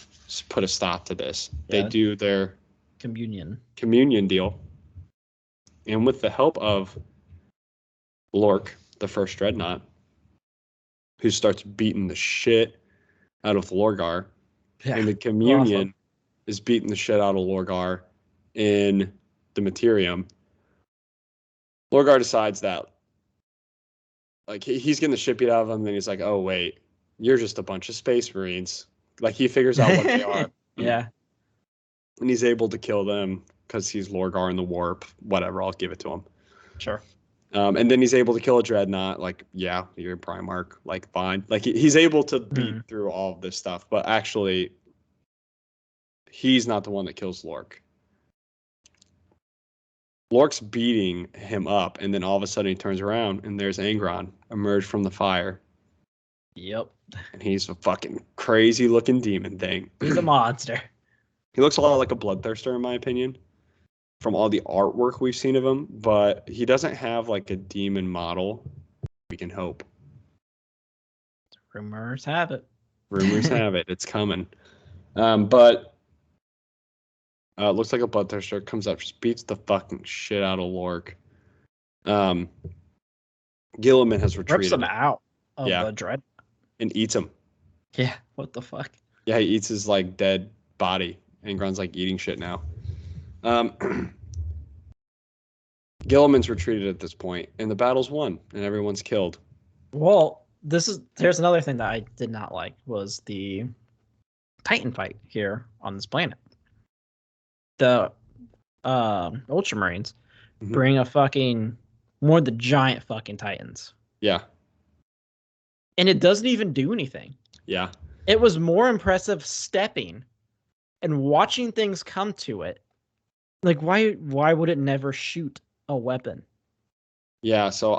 put a stop to this. Yeah. They do their communion deal. And with the help of Lork, the first Dreadnought, who starts beating the shit out of Lorgar, and the communion is beating the shit out of Lorgar in the Materium. Lorgar decides that like he's getting the shit beat out of him, and then he's like, oh wait, you're just a bunch of space marines. Like he figures out what they are. Yeah. And he's able to kill them because he's Lorgar in the warp. Whatever, I'll give it to him. Sure. And then he's able to kill a Dreadnought. Like, yeah, you're Primarch. Like, fine. Like he's able to beat through all of this stuff, but actually, he's not the one that kills Lork. Lork's beating him up, and then all of a sudden he turns around, and there's Angron emerge from the fire. Yep. And he's a fucking crazy-looking demon thing. He's a monster. He looks a lot like a Bloodthirster, in my opinion, from all the artwork we've seen of him, but he doesn't have, like, a demon model. We can hope. Rumors have it. Rumors have it. It's coming. But it looks like a Bloodthirster comes up, just beats the fucking shit out of Lork. Gilliman has retreated. Rips him out of the Dread. And eats him. Yeah, what the fuck? Yeah, he eats his, like, dead body Angron's like eating shit now. Gilliman's retreated at this point, and the battle's won, and everyone's killed. Well, here's another thing that I did not like was the Titan fight here on this planet. The Ultramarines bring a fucking more of the giant fucking Titans. Yeah. And it doesn't even do anything. Yeah. It was more impressive stepping and watching things come to it. Like, why would it never shoot a weapon? Yeah, so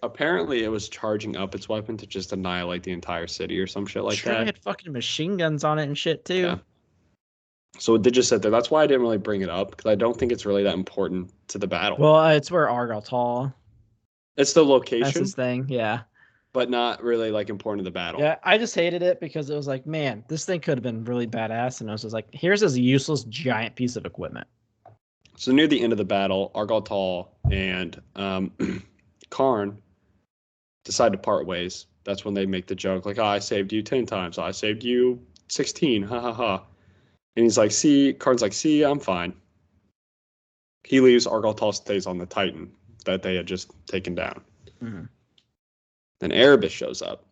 apparently it was charging up its weapon to just annihilate the entire city or some shit like that. It had fucking machine guns on it and shit too. Yeah. So it did just sit there. That's why I didn't really bring it up, because I don't think it's really that important to the battle. Well, it's where Argaltal. It's the location. That's his thing, yeah. But not really like important to the battle. Yeah, I just hated it because it was like, man, this thing could have been really badass, and I was just like, here's this useless giant piece of equipment. So near the end of the battle, Argaltal and Karn decide to part ways. That's when they make the joke, like, oh, I saved you 10 times. I saved you 16. Ha ha ha. And he's like, Karn's like, see, I'm fine. He leaves. Argaltal stays on the Titan that they had just taken down. Mm-hmm. Then Erebus shows up.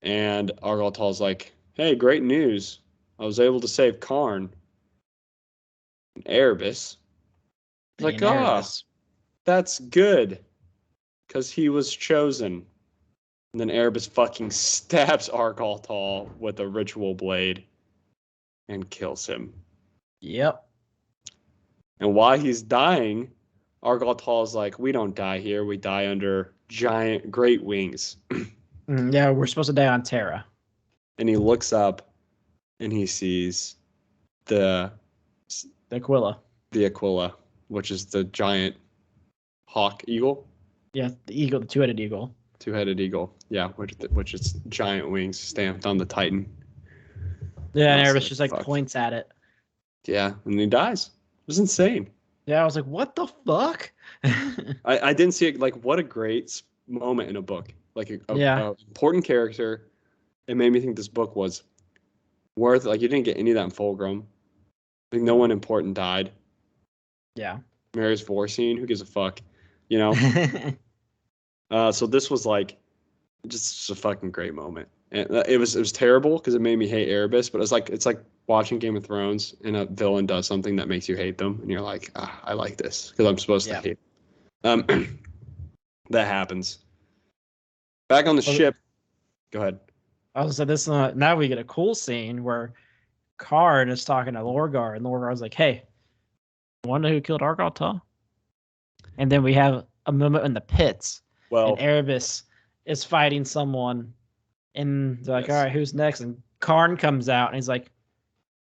And Argaltal's like, hey, great news. I was able to save Karn. And Erebus. Like, that's good. Because he was chosen. And then Erebus fucking stabs Argaltal with a ritual blade and kills him. Yep. And while he's dying, Argaltal's like, we don't die here. We die under giant great wings. Yeah, we're supposed to die on Terra. And he looks up and he sees the Aquila. The Aquila, which is the giant hawk eagle. Yeah, the eagle, the two-headed eagle. Two-headed eagle. Yeah, which is giant wings stamped on the Titan. Yeah, and Erebus just like points at it. Yeah, and he dies. It was insane. Yeah, I was like, what the fuck? I didn't see it. Like, what a great moment in a book. Like, a important character. It made me think this book was worth, like, you didn't get any of that in Fulgrim. Like, no one important died. Yeah. Mary's Vorstein, who gives a fuck? You know? So this was, like, just a fucking great moment. And it was terrible because it made me hate Erebus, but it's like watching Game of Thrones and a villain does something that makes you hate them, and you're like, I like this because I'm supposed to hate them. That happens. Back on the ship. Go ahead. I was like, now we get a cool scene where Karn is talking to Lorgar, and Lorgar's like, hey, wonder who killed Argaltal? And then we have a moment in the pits. Well, and Erebus is fighting someone, and they're like, all right, who's next? And Karn comes out, and he's like,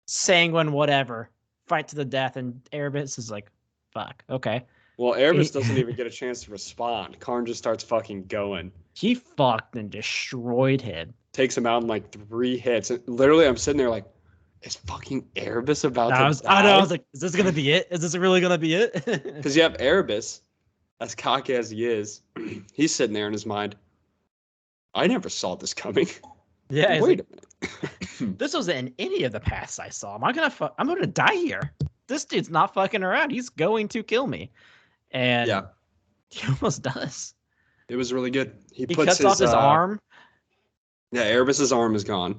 sanguine, whatever, fight to the death. And Erebus is like, fuck, okay. Well, Erebus doesn't even get a chance to respond. Karn just starts fucking going. He fucked and destroyed him. Takes him out in like 3 hits. And literally, I'm sitting there like, is fucking Erebus about to die? I know. I was like, is this going to be it? Is this really going to be it? Because you have Erebus, as cocky as he is, he's sitting there in his mind, I never saw this coming. Yeah. Wait a minute. This wasn't in any of the paths I saw. I'm going to die here. This dude's not fucking around. He's going to kill me. And he almost does. It was really good. He cuts off his arm. Yeah, Erebus's arm is gone.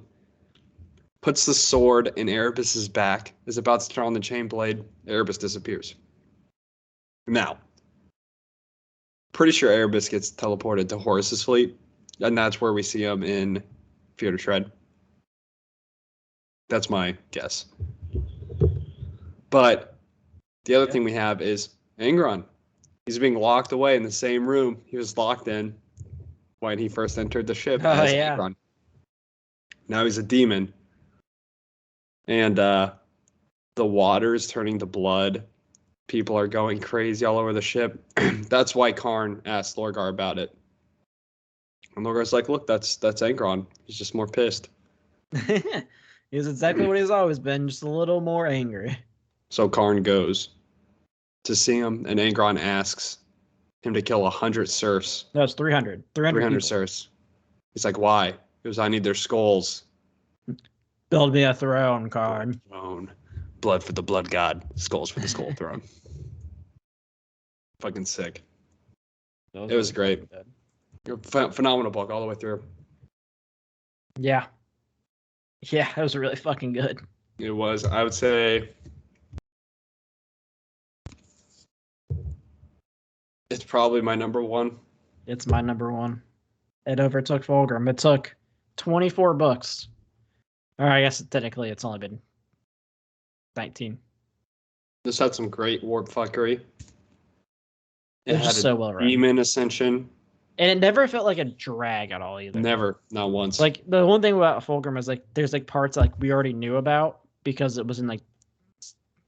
Puts the sword in Erebus's back. Is about to turn on the chain blade. Erebus disappears. Now, pretty sure Erebus gets teleported to Horus's fleet, and that's where we see him in Fear to Tread. That's my guess. But the other thing we have is Angron. He's being locked away in the same room he was locked in when he first entered the ship. Angron. Now he's a demon. And the water is turning to blood. People are going crazy all over the ship. That's why Karn asked Lorgar about it. And Lorgar's like, look, that's Angron. He's just more pissed. He's exactly what he's always been, just a little more angry. So Karn goes to see him, and Angron asks him to kill 100 serfs. No, it's 300. 300 serfs. He's like, why? He goes, I need their skulls. Build me a throne, Karn. Throne. Blood for the blood god. Skulls for the skull throne. Fucking sick. It was great. Phenomenal book all the way through. Yeah. Yeah, it was really fucking good. It was. I would say it's probably my number one. It's my number one. It overtook Fulgrim. It took 24 books. Or I guess technically it's only been 19. This had some great warp fuckery. It was just so well written. Demon Ascension. And it never felt like a drag at all either. Never, not once. Like the one thing about Fulgrim is like there's like parts like we already knew about because it was in like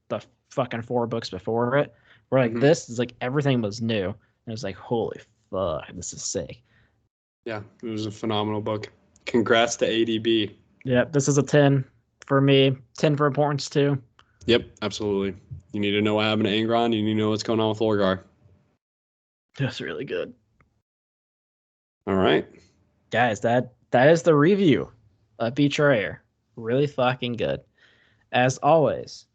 the fucking 4 books before it. Where like this is like everything was new. And it was like, holy fuck, this is sick. Yeah, it was a phenomenal book. Congrats to ADB. Yeah, this is a 10 for me. 10 for importance too. Yep, absolutely. You need to know what happened to Angron. You need to know what's going on with Lorgar. That's really good. All right. Guys, that is the review of Betrayer. Really fucking good. As always,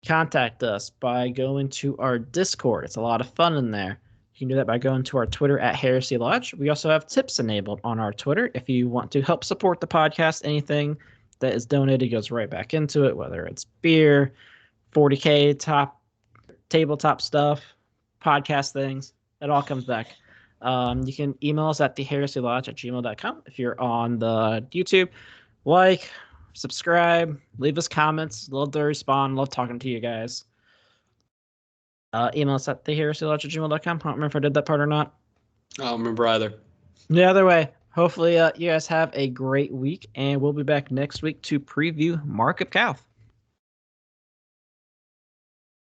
contact us by going to our Discord. It's a lot of fun in there. You can do that by going to our Twitter at Heresy Lodge. We also have tips enabled on our Twitter. If you want to help support the podcast, anything that is donated goes right back into it, whether it's beer, 40K, tabletop stuff, podcast things. It all comes back. You can email us at theheresylodge@gmail.com. If you're on the YouTube, like, subscribe, leave us comments. Love to respond. Love talking to you guys. Email us at theheresylodge@gmail.com. I don't remember if I did that part or not. I don't remember either. The other way. Hopefully you guys have a great week, and we'll be back next week to preview Mark of Calth.